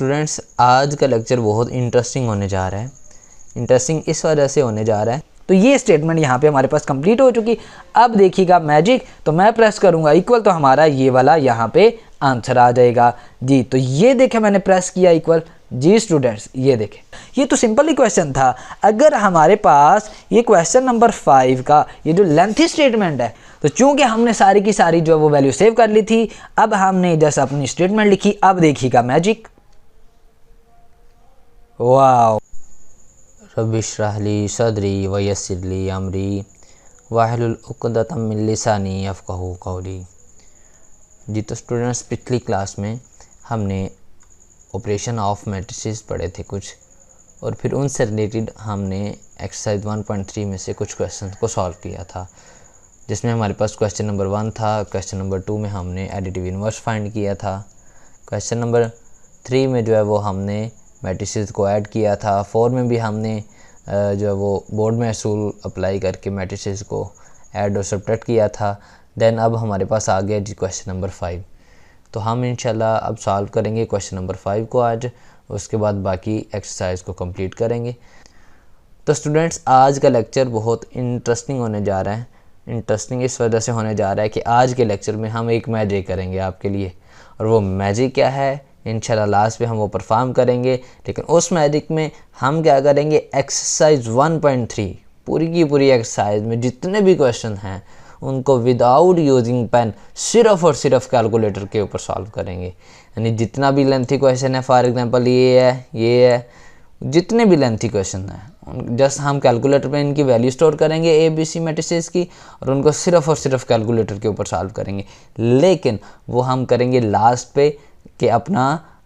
Students, आज का lecture बहुत इंटरेस्टिंग होने जा रहा है। इंटरेस्टिंग इस वजह से होने जा रहा है, तो ये स्टेटमेंट यहाँ पे हमारे पास कंप्लीट हो चुकी। अब देखिएगा मैजिक, तो मैं प्रेस करूँगा इक्वल, तो हमारा ये वाला यहाँ पे आंसर आ जाएगा जी। तो ये देखें मैंने प्रेस किया इक्वल जी स्टूडेंट्स, ये देखें, ये तो सिंपल ही क्वेश्चन था। अगर हमारे पास ये क्वेश्चन नंबर 5 का ये जो लेंथी स्टेटमेंट है, तो चूंकि हमने सारी की सारी जो वो वैल्यू सेव कर ली थी, अब हमने जैसे अपनी स्टेटमेंट लिखी। अब देखिएगा मैजिक, वाह। रब्बिश्रह ली सदरी वयस्सिर ली अमरी वाहिलुल उक़दतम मिन लिसानी यफ़क़हू क़ौली। जी तो स्टूडेंट्स, पिछली क्लास में हमने ऑपरेशन ऑफ मैट्रिसेस पढ़े थे कुछ, और फिर उनसे रिलेटेड हमने एक्सरसाइज 1.3 में से कुछ क्वेश्चन को सॉल्व किया था, जिसमें हमारे पास क्वेश्चन नंबर 1 था। क्वेश्चन नंबर 2 में हमने एडिटिव इन्वर्स फाइंड किया था। क्वेश्चन नंबर 3 में जो है वो हमने मैट्रिसेस को ऐड किया था। 4 में भी हमने जो है वो बोर्ड में असूल अप्लाई करके मैट्रिसेस को ऐड और सब्ट्रैक्ट किया था। देन अब हमारे पास आ गया जी क्वेश्चन नंबर 5। तो हम इंशाल्लाह अब सॉल्व करेंगे क्वेश्चन नंबर 5 को आज, उसके बाद बाकी एक्सरसाइज को कंप्लीट करेंगे। तो स्टूडेंट्स, आज का लेक्चर बहुत इंटरेस्टिंग होने जा रहा है। इंटरेस्टिंग इस वजह से होने जा रहा है कि आज के लेक्चर में हम एक मैजिक करेंगे आपके लिए, और वो मैजिक क्या है इंशाल्लाह लास्ट में हम वो परफॉर्म करेंगे। लेकिन उस मैजिक में हम क्या करेंगे, एक्सरसाइज 1.3 पूरी की पूरी एक्सरसाइज में जितने भी क्वेश्चन हैं उनको विदाउट यूजिंग पेन सिर्फ़ और सिर्फ कैलकुलेटर के ऊपर सॉल्व करेंगे। यानी जितना भी लेंथी क्वेश्चन है, फॉर एग्जांपल ये है, जितने भी लेंथी क्वेश्चन हैं, जस्ट हम कैलकुलेटर पे इनकी वैल्यू स्टोर करेंगे ABC मैट्रिसेस की, और उनको सिर्फ़ और सिर्फ कैलकुलेटर के ऊपर सॉल्व करेंगे। लेकिन वो हम करेंगे लास्ट पे कि अपना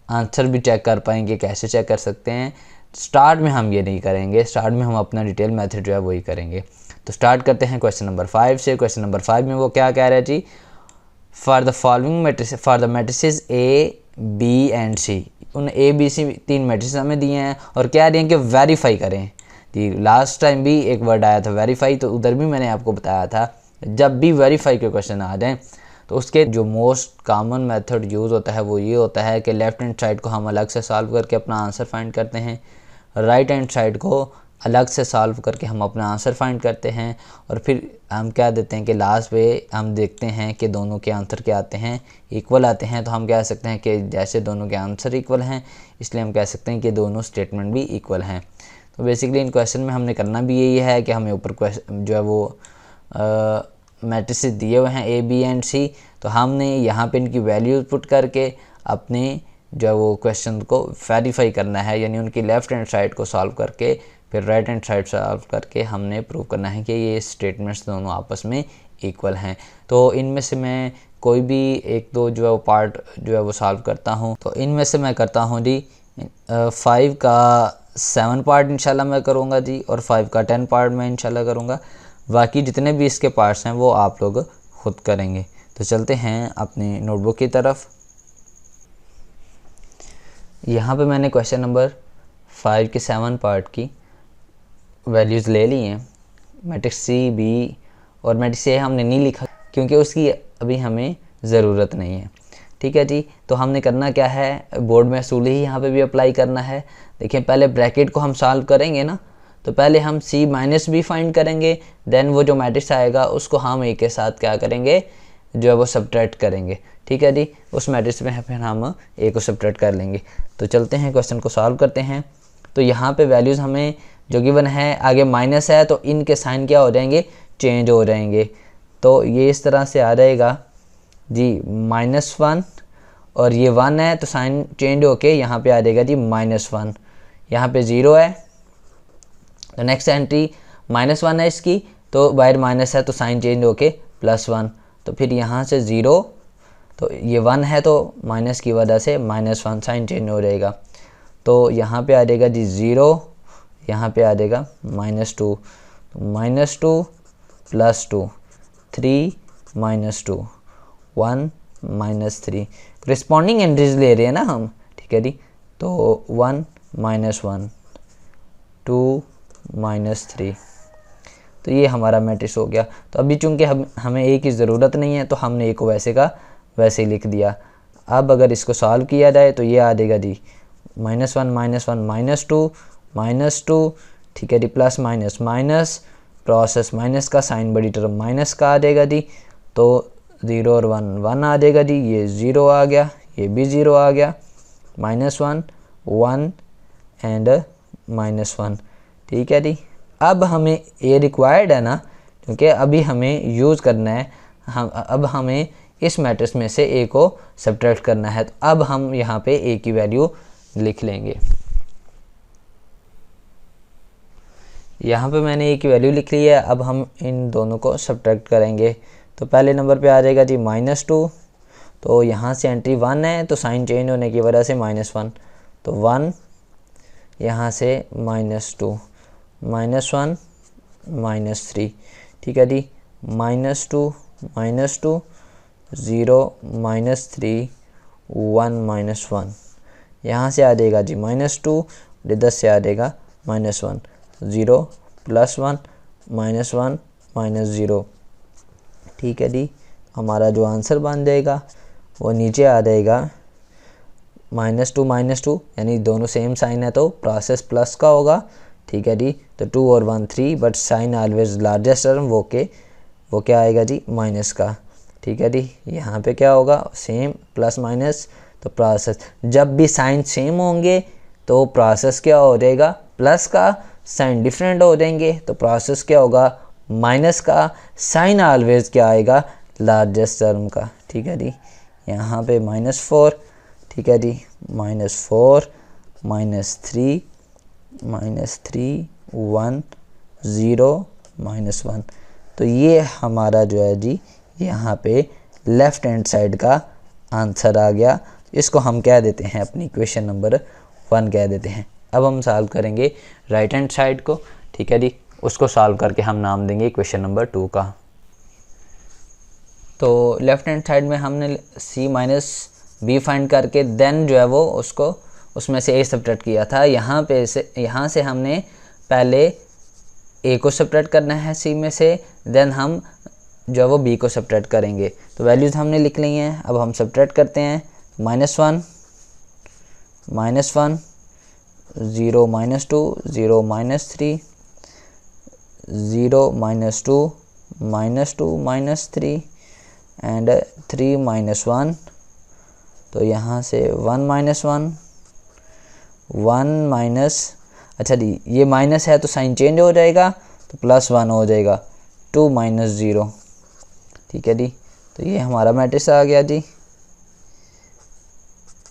आंसर भी चेक कर पाएंगे। कैसे चेक कर सकते हैं? स्टार्ट में हम ये नहीं करेंगे, स्टार्ट में हम अपना डिटेल मेथड जो है वही करेंगे। तो स्टार्ट करते हैं क्वेश्चन नंबर 5 से। क्वेश्चन नंबर 5 में वो क्या कह रहा है जी, for the following matrices, for the matrices A, B and C, उन ABC 3 मैट्रिसेस हमें दिए हैं और कह रहे हैं कि वेरीफाई करें जी। लास्ट टाइम भी एक वर्ड आया था वेरीफाई, तो उधर भी मैंने आपको बताया था जब भी वेरीफाई के क्वेश्चन आ जाएँ तो उसके जो मोस्ट कॉमन मेथड यूज़ होता है वो ये होता है कि लेफ़्ट हैंड साइड को हम अलग से सॉल्व करके अपना आंसर फाइंड करते हैं, राइट हैंड साइड को अलग से सॉल्व करके हम अपना आंसर फाइंड करते हैं, और फिर हम क्या देते हैं कि लास्ट पे हम देखते हैं कि दोनों के आंसर क्या आते हैं, इक्वल आते हैं। तो हम कह सकते हैं कि जैसे दोनों के आंसर इक्वल हैं, इसलिए हम कह सकते हैं कि दोनों स्टेटमेंट भी इक्वल हैं। तो बेसिकली इन क्वेश्चन में हमने करना भी यही है कि हमें ऊपर क्वेश्चन जो है वो मैट्रिसेस दिए हुए हैं A, B एंड C, तो हमने यहाँ पे इनकी वैल्यूज पुट करके अपने जो है वो क्वेश्चन को वेरीफाई करना है, यानी उनकी लेफ़्ट हैंड साइड को सॉल्व करके फिर राइट हैंड साइड सॉल्व करके हमने प्रूव करना है कि ये स्टेटमेंट्स दोनों आपस में इक्वल हैं। तो इनमें से मैं कोई भी एक दो जो है वो पार्ट जो है वो सॉल्व करता हूँ। तो इनमें से मैं करता हूँ जी 5 का 7 पार्ट इंशाल्लाह मैं करूँगा जी, और 5 का 10 पार्ट मैं इंशाल्लाह करूँगा। बाकी जितने भी इसके पार्ट्स हैं वो आप लोग खुद करेंगे। तो चलते हैं अपनी नोटबुक की तरफ। यहाँ पे मैंने क्वेश्चन नंबर 5 के 7 पार्ट की वैल्यूज़ ले ली हैं। मैट्रिक्स C, B और मैट्रिक्स A हमने नहीं लिखा क्योंकि उसकी अभी हमें ज़रूरत नहीं है। ठीक है जी। तो हमने करना क्या है, बोर्ड में असूल ही यहाँ पे भी अप्लाई करना है। देखिए पहले ब्रैकेट को हम सॉल्व करेंगे ना, तो पहले हम C माइनस B फाइंड करेंगे, देन वो जो मैट्रिक्स आएगा उसको हम A के साथ क्या करेंगे, जो है वो सब्ट्रैक्ट करेंगे। ठीक है जी। उस मैट्रिक्स में फिर हम A को सब्ट्रैक्ट कर लेंगे। तो चलते हैं क्वेश्चन को सॉल्व करते हैं। तो यहाँ पे वैल्यूज़ हमें जो गिवन है, आगे माइनस है तो इनके साइन क्या हो जाएंगे, चेंज हो जाएंगे। तो ये इस तरह से आ जाएगा जी -1, और ये 1 है तो साइन चेंज होके यहाँ पे आ जाएगा जी -1। यहाँ पे 0 है तो नेक्स्ट एंट्री -1 है इसकी, तो बाहर माइनस है तो साइन चेंज होके +1। तो फिर यहाँ से 0, तो ये 1 है तो माइनस की वजह से -1 साइन चेंज हो जाएगा। तो यहाँ पे आ जाएगा जी 0, यहाँ पे आ जाएगा -2, -2 +2, 3 -2, 1 -3। रिस्पॉन्डिंग एंट्रीज ले रहे हैं ना हम। ठीक है जी। तो 1 -1, 2 -3, तो ये हमारा मैट्रिक्स हो गया। तो अभी चूंकि हमें A की ज़रूरत नहीं है तो हमने A को वैसे का वैसे ही लिख दिया। अब अगर इसको सॉल्व किया जाए तो ये आ जाएगा जी -1 -2 ठीक है जी, plus minus minus, process minus का, साइन बड़ी टर्म माइनस का आ जाएगा जी, तो 0 और 1 1 आ जाएगा जी, ये 0 आ गया, ये भी 0 आ गया, -1 1 एंड -1। ठीक है जी। अब हमें ये रिक्वायर्ड है ना, क्योंकि अभी हमें यूज़ करना है, अब हमें इस मैट्रिक्स में से ए को सब्ट्रैक्ट करना है, तो अब हम यहाँ पे ए की वैल्यू लिख लेंगे। यहाँ पे मैंने ए की वैल्यू लिख ली है, अब हम इन दोनों को सब्ट्रैक्ट करेंगे। तो पहले नंबर पे आ जाएगा जी -2, तो यहाँ से एंट्री 1 है, तो साइन चेंज होने की वजह से -1, तो 1, यहाँ से -2 -1 -3, ठीक है जी, -2 -2 0 -3 1 -1, यहाँ से आ जाएगा जी -2, इधर से आ जाएगा -1, 0 +1 -1 -0। ठीक है जी, हमारा जो आंसर बन जाएगा वो नीचे आ जाएगा -2 -2, यानी दोनों सेम साइन है तो प्रोसेस प्लस का होगा। ठीक है जी, तो 2 और 1 3, but sign always largest term, वो क्या आएगा जी, माइनस का। ठीक है जी, यहाँ पे क्या होगा, सेम प्लस माइनस, तो प्रोसेस जब भी साइन सेम होंगे तो प्रोसेस क्या हो जाएगा, प्लस का, साइन डिफरेंट हो जाएंगे तो प्रोसेस क्या होगा, माइनस का, साइन ऑलवेज क्या आएगा, लार्जेस्ट टर्म का। ठीक है जी, यहाँ पे -4, ठीक है जी, -4 -3 1 0 -1, तो ये हमारा जो है जी यहाँ पे लेफ़्ट हैंड साइड का आंसर आ गया। इसको हम कह देते हैं अपनी इक्वेशन नंबर 1 कह देते हैं। अब हम सॉल्व करेंगे राइट हैंड साइड को। ठीक है जी, उसको सॉल्व करके हम नाम देंगे इक्वेशन नंबर 2 का। तो लेफ़्ट हैंड साइड में हमने c माइनस बी फाइंड करके देन जो है वो उसको उसमें से a सब्ट्रैक्ट किया था। यहाँ से हमने पहले a को सब्ट्रैक्ट करना है c में से, देन हम जो है वो b को सब्ट्रैक्ट करेंगे। तो वैल्यूज़ हमने लिख ली हैं, अब हम सब्ट्रैक्ट करते हैं। -1 -1 0 -2 0 -3 0 -2 -2 -3 एंड 3 -1, तो यहाँ से 1 -1 1 माइनस, अच्छा जी ये माइनस है तो साइन चेंज हो जाएगा तो +1 हो जाएगा, 2 -0। ठीक है जी, तो ये हमारा मैट्रिक्स आ गया जी।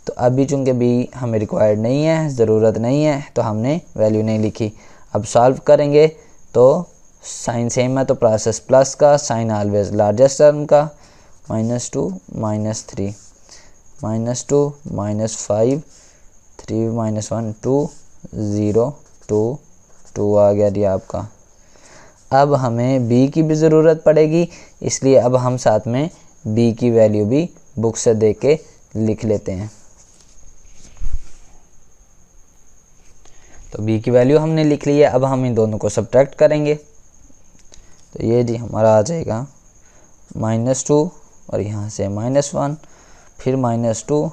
तो अभी चूँकि बी हमें रिक्वायर्ड नहीं है, ज़रूरत नहीं है, तो हमने वैल्यू नहीं लिखी। अब सॉल्व करेंगे तो साइन सेम है तो प्रोसेस प्लस का, साइन ऑलवेज लार्जेस्ट टर्म का, -2 -3 -2 -5 3 -1 2 0 2 2 आ गया जी आपका। अब हमें b की भी ज़रूरत पड़ेगी, इसलिए अब हम साथ में b की वैल्यू भी बुक से देख के लिख लेते हैं। तो b की वैल्यू हमने लिख ली है, अब हम इन दोनों को सब्ट्रैक्ट करेंगे। तो ये जी हमारा आ जाएगा -2 और यहाँ से -1, फिर -2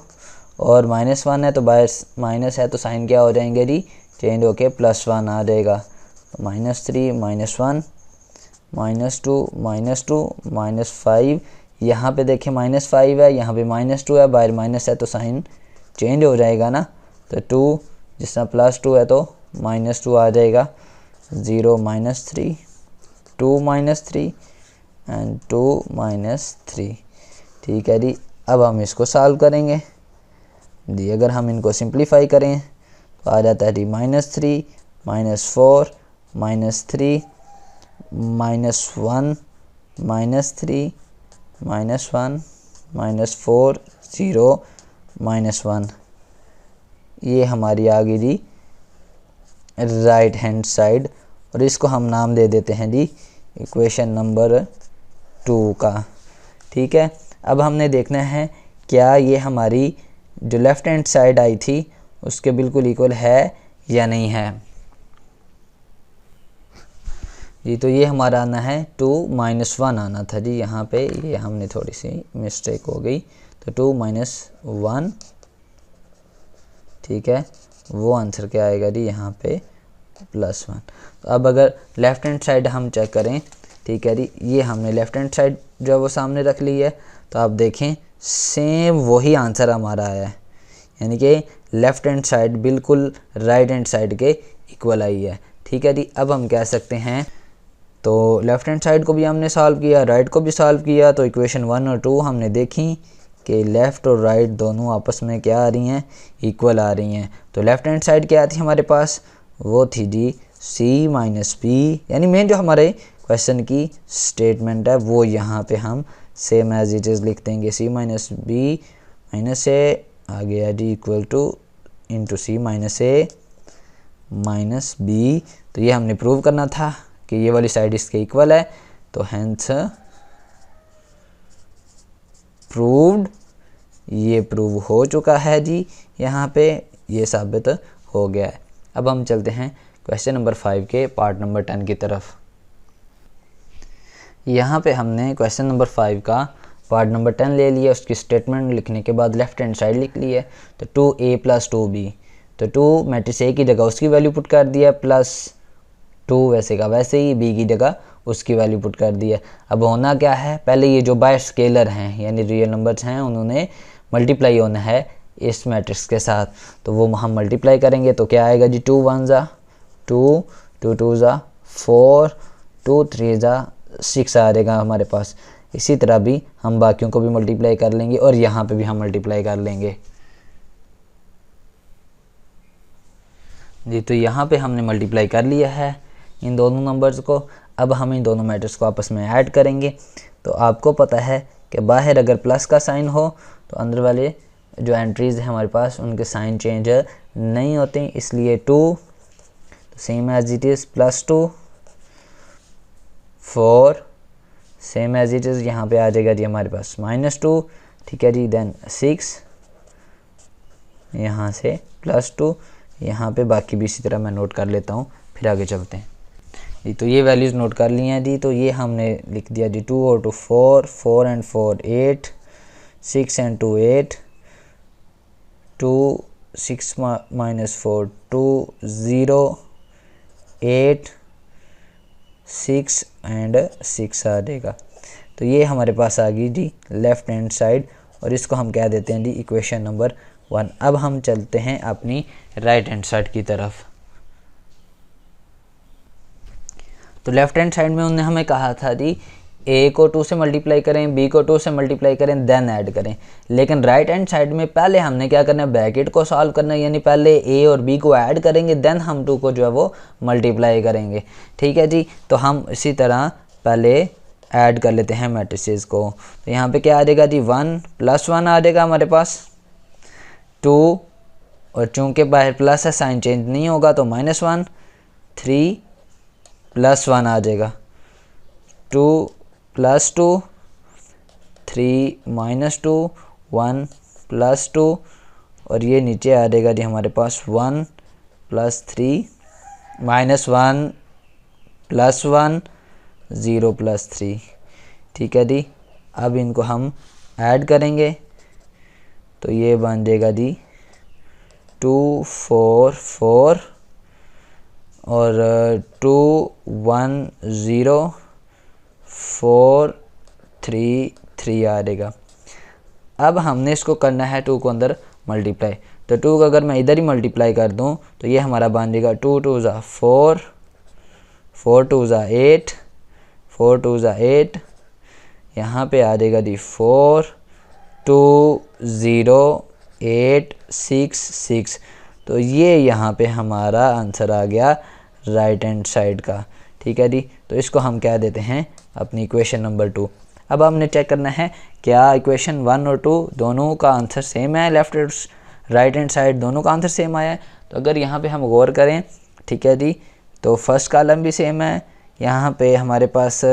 और -1 है तो बाय माइनस है तो साइन क्या हो जाएंगे जी, चेंज होके +1 आ जाएगा। तो -3 -1 -2 -5, यहाँ पे देखें -5 है, यहाँ पे -2 है, बाहर माइनस है तो साइन चेंज हो जाएगा ना। तो 2 जिस तरह +2 है तो -2 आ जाएगा, 0 -3 2 -3 एंड 2 -3। ठीक है जी, अब हम इसको सॉल्व करेंगे जी। अगर हम इनको सिंप्लीफाई करें तो आ जाता है जी -3 -4 -3 -1 -3 -1 -4 0 -1। ये हमारी आ गई जी राइट हैंड साइड, और इसको हम नाम दे देते हैं जी इक्वेशन नंबर 2 का। ठीक है, अब हमने देखना है क्या ये हमारी जो लेफ़्ट हैंड साइड आई थी उसके बिल्कुल इक्वल है या नहीं है जी। तो ये हमारा आना है 2 -1 आना था जी, यहाँ पे ये हमने थोड़ी सी मिस्टेक हो गई, तो 2 -1। ठीक है, वो आंसर क्या आएगा जी यहाँ पे +1। तो अब अगर लेफ़्ट हैंड साइड हम चेक करें, ठीक है जी, ये हमने लेफ़्ट हैंड साइड जो है वो सामने रख ली है, तो आप देखें सेम वही आंसर हमारा आया है, यानी कि लेफ़्ट हैंड साइड बिल्कुल राइट हैंड साइड के इक्वल आई है। ठीक है जी, अब हम कह सकते हैं, तो लेफ़्ट हैंड साइड को भी हमने सॉल्व किया, राइट को भी सॉल्व किया, तो इक्वेशन 1 और 2 हमने देखी कि लेफ़्ट और राइट दोनों आपस में क्या आ रही हैं, इक्वल आ रही हैं। तो लेफ़्ट हैंड साइड क्या थी हमारे पास, वो थी जी C माइनस पी, यानी मेन जो हमारे क्वेश्चन की स्टेटमेंट है वो यहाँ पे हम सेम एज इट इज़ लिख देंगे, C minus B minus A आ गया जी equal to into C minus A minus B. तो ये हमने प्रूव करना था कि ये वाली साइड इसके इक्वल है, तो हेंस प्रूव्ड, ये प्रूव हो चुका है जी, यहाँ पे ये साबित हो गया है। अब हम चलते हैं क्वेश्चन नंबर 5 के पार्ट नंबर 10 की तरफ। यहाँ पे हमने क्वेश्चन नंबर 5 का पार्ट नंबर 10 ले लिया, उसकी स्टेटमेंट लिखने के बाद लेफ्ट हैंड साइड लिख ली है, तो 2a + 2b, तो 2 मैट्रिक्स ए की जगह उसकी वैल्यू पुट कर दिया, +2 वैसे का वैसे ही b की जगह उसकी वैल्यू पुट कर दिया। अब होना क्या है, पहले ये जो बाय स्केलर हैं यानी रियल नंबर्स हैं उन्होंने मल्टीप्लाई होना है इस मैट्रिक्स के साथ, तो वो हम मल्टीप्लाई करेंगे, तो क्या आएगा जी 2 1 ज़ा 2, 2 2 ज़ा 4, 2 3 ज़ा 6 आ जाएगा हमारे पास। इसी तरह भी हम बाकियों को भी मल्टीप्लाई कर लेंगे और यहाँ पे भी हम मल्टीप्लाई कर लेंगे जी। तो यहाँ पे हमने मल्टीप्लाई कर लिया है इन दोनों नंबर्स को। अब हम इन दोनों मैट्रिक्स को आपस में ऐड करेंगे, तो आपको पता है कि बाहर अगर प्लस का साइन हो तो अंदर वाले जो एंट्रीज़ हैं हमारे पास उनके साइन चेंज नहीं होते, इसलिए 2 same as it is +2, 4 same as it is यहाँ पे आ जाएगा जी हमारे पास -2, ठीक है जी, देन 6 यहाँ से +2, यहाँ पे बाकी भी इसी तरह मैं नोट कर लेता हूँ, फिर आगे चलते हैं जी। तो ये वैल्यूज़ नोट कर ली हैं जी, तो ये हमने लिख दिया जी 2 और 2 4, 4 and 4 8, 6 and 2 8, 2 6 minus 4 2 0 8 6 and 6 आ जाएगा। तो ये हमारे पास आ गई जी लेफ़्ट हैंड साइड, और इसको हम कह देते हैं जी इक्वेशन नंबर 1। अब हम चलते हैं अपनी राइट हैंड साइड की तरफ। तो लेफ़्ट हैंड साइड में उन्होंने हमें कहा था जी a को 2 से मल्टीप्लाई करें, b को 2 से मल्टीप्लाई करें, देन ऐड करें। लेकिन राइट हैंड साइड में पहले हमने क्या करना है, ब्रैकेट को सॉल्व करना है, यानी पहले a और b को ऐड करेंगे, देन हम 2 को जो है वो मल्टीप्लाई करेंगे। ठीक है जी, तो हम इसी तरह पहले ऐड कर लेते हैं मैट्रिसेस को। तो यहाँ पे क्या आ जाएगा जी 1 + 1 आ जाएगा हमारे पास, 2 और चूँकि बाहर प्लस है साइन चेंज नहीं होगा तो -1, 3 + 1 आ जाएगा, 2 + 2, 3 -2, 1 + 2, और ये नीचे आ जाएगा जी हमारे पास 1 + 3 -1 + 1 0 + 3। ठीक है जी, अब इनको हम ऐड करेंगे, तो ये बन जाएगा जी 2 4 4 और 2 1 0 4 3 3 आ जाएगा। अब हमने इसको करना है 2 को अंदर मल्टीप्लाई, तो 2 को अगर मैं इधर ही मल्टीप्लाई कर दूं तो ये हमारा बन जाएगा 2 2 ज़ा 4, 4 2 ज़ा 8, 4 2 ज़ा 8, यहाँ पे आ जाएगा जी 4 2 0 8 6 6। तो ये यहाँ पे हमारा आंसर आ गया राइट हैंड साइड का। ठीक है जी, तो इसको हम कह देते हैं अपनी इक्वेशन नंबर 2। अब हमने चेक करना है क्या इक्वेशन 1 और 2 दोनों का आंसर सेम है, लेफ्ट और राइट हैंड साइड दोनों का आंसर सेम आया है। तो अगर यहाँ पे हम गौर करें, ठीक है जी, तो फर्स्ट कॉलम भी सेम है, यहाँ पे हमारे पास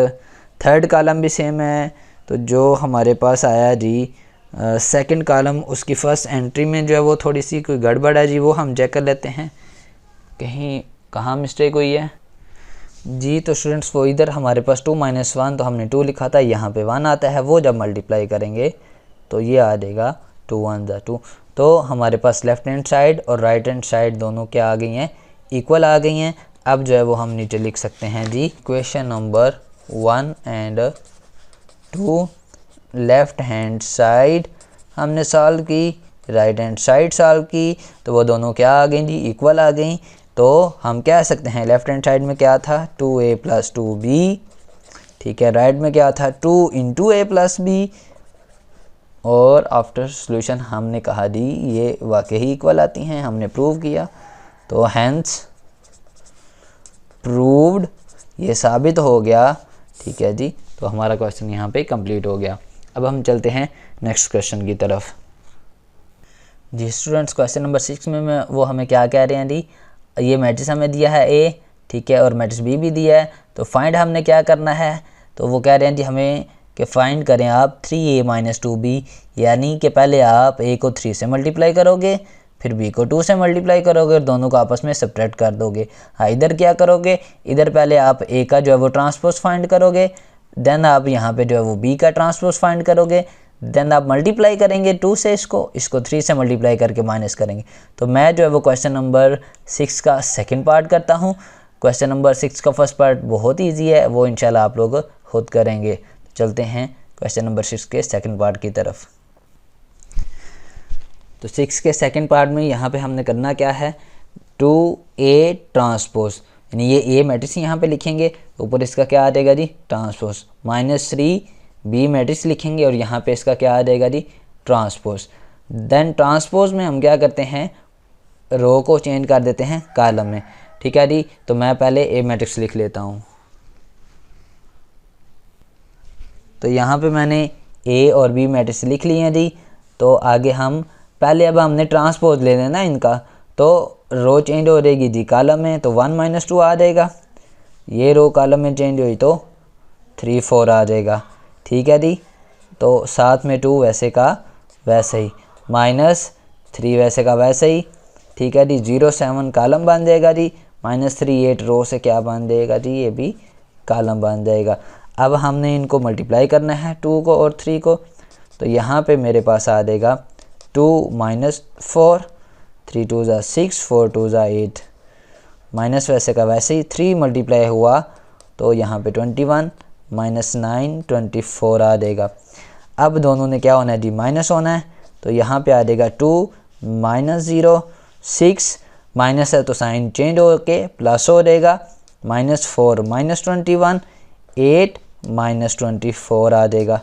थर्ड कॉलम भी सेम है, तो जो हमारे पास आया जी सेकंड कॉलम उसकी फ़र्स्ट एंट्री में जो है वो थोड़ी सी कोई गड़बड़ है जी, वो हम चेक कर लेते हैं कहीं कहाँ मिस्टेक हुई है जी। तो स्टूडेंट्स वो इधर हमारे पास 2 - 1 तो हमने 2 लिखा था, यहाँ पे 1 आता है, वो जब मल्टीप्लाई करेंगे तो ये आ जाएगा 2 1 ज़ा 2। तो हमारे पास लेफ्ट हैंड साइड और राइट हैंड साइड दोनों क्या आ गई हैं, इक्वल आ गई हैं। अब जो है वो हम नीचे लिख सकते हैं जी, question number 1 and 2 left hand side हमने सॉल्व की, राइट हैंड साइड सॉल्व की, तो वो दोनों क्या आ गई जी, इक्वल आ गई। तो हम कह सकते हैं लेफ्ट हैंड साइड में क्या था 2a + 2b, ठीक है, राइट में क्या था 2 × a + b, और आफ्टर सॉल्यूशन हमने कहा दी ये वाकई ही इक्वल आती हैं, हमने प्रूव किया। तो हैंस प्रूव्ड, ये साबित हो गया, ठीक है जी। तो हमारा क्वेश्चन यहाँ पे कंप्लीट हो गया। अब हम चलते हैं नेक्स्ट क्वेश्चन की तरफ। जी स्टूडेंट्स, क्वेश्चन नंबर 6 में वो हमें क्या कह रहे हैं जी, ये मैट्रिक्स हमें दिया है A, ठीक है, और मैट्रिक्स B भी दिया है। तो फाइंड हमने क्या करना है, तो वो कह रहे हैं जी हमें कि फाइंड करें आप 3a - 2b, यानी कि पहले आप a को 3 से मल्टीप्लाई करोगे, फिर b को 2 से मल्टीप्लाई करोगे और दोनों को आपस में सब्ट्रैक्ट कर दोगे। हाँ, इधर क्या करोगे, इधर पहले आप a का जो है वो ट्रांसपोज फाइंड करोगे, देन आप यहाँ पे जो है वो b का ट्रांसपोज फाइंड करोगे, देन आप मल्टीप्लाई करेंगे 2 से, इसको 3 से मल्टीप्लाई करके माइनस करेंगे। तो मैं जो है वो क्वेश्चन नंबर 6 का सेकंड पार्ट करता हूँ। क्वेश्चन नंबर 6 का फर्स्ट पार्ट बहुत ईजी है, वो इंशाल्लाह आप लोग खुद करेंगे। चलते हैं क्वेश्चन नंबर 6 के सेकंड पार्ट की तरफ। तो 6 के सेकंड पार्ट में यहाँ पे हमने करना क्या है, 2a ट्रांसपोज, यानी ये a मैट्रिक्स यहाँ पे लिखेंगे, ऊपर इसका क्या आ जाएगा जी ट्रांसपोज, -3b मैट्रिक्स लिखेंगे और यहाँ पे इसका क्या आ जाएगा जी ट्रांसपोज। देन ट्रांसपोज में हम क्या करते हैं, रो को चेंज कर देते हैं कॉलम में, ठीक है जी। तो मैं पहले a मैट्रिक्स लिख लेता हूँ। तो यहाँ पे मैंने a और b मैट्रिक्स लिख लिए हैं जी। तो आगे हम पहले अब हमने ट्रांसपोज ले लेना इनका, तो रो चेंज हो जाएगी जी कॉलम में, तो 1 - 2 आ जाएगा। ये रो कॉलम में चेंज हुई तो 3 4 आ जाएगा, ठीक है जी। तो साथ में 2 वैसे का वैसे ही, -3 वैसे का वैसे ही, ठीक है जी। 0 7 कॉलम बन जाएगा जी, -3 8 रो से क्या बन जाएगा जी, ये भी कॉलम बन जाएगा। अब हमने इनको मल्टीप्लाई करना है 2 को और 3 को, तो यहाँ पे मेरे पास आ जाएगा 2 - 4, 3 2 = 6, 4 2 = 8, माइनस वैसे का वैसे ही 3 मल्टीप्लाई हुआ तो यहाँ पे 21, -9 24 आ जाएगा। अब दोनों ने क्या होना है जी माइनस होना है, तो यहाँ पे आ जाएगा 2 -0 6, माइनस है तो साइन चेंज हो के प्लस हो जाएगा, -4 -21 8 -24 आ जाएगा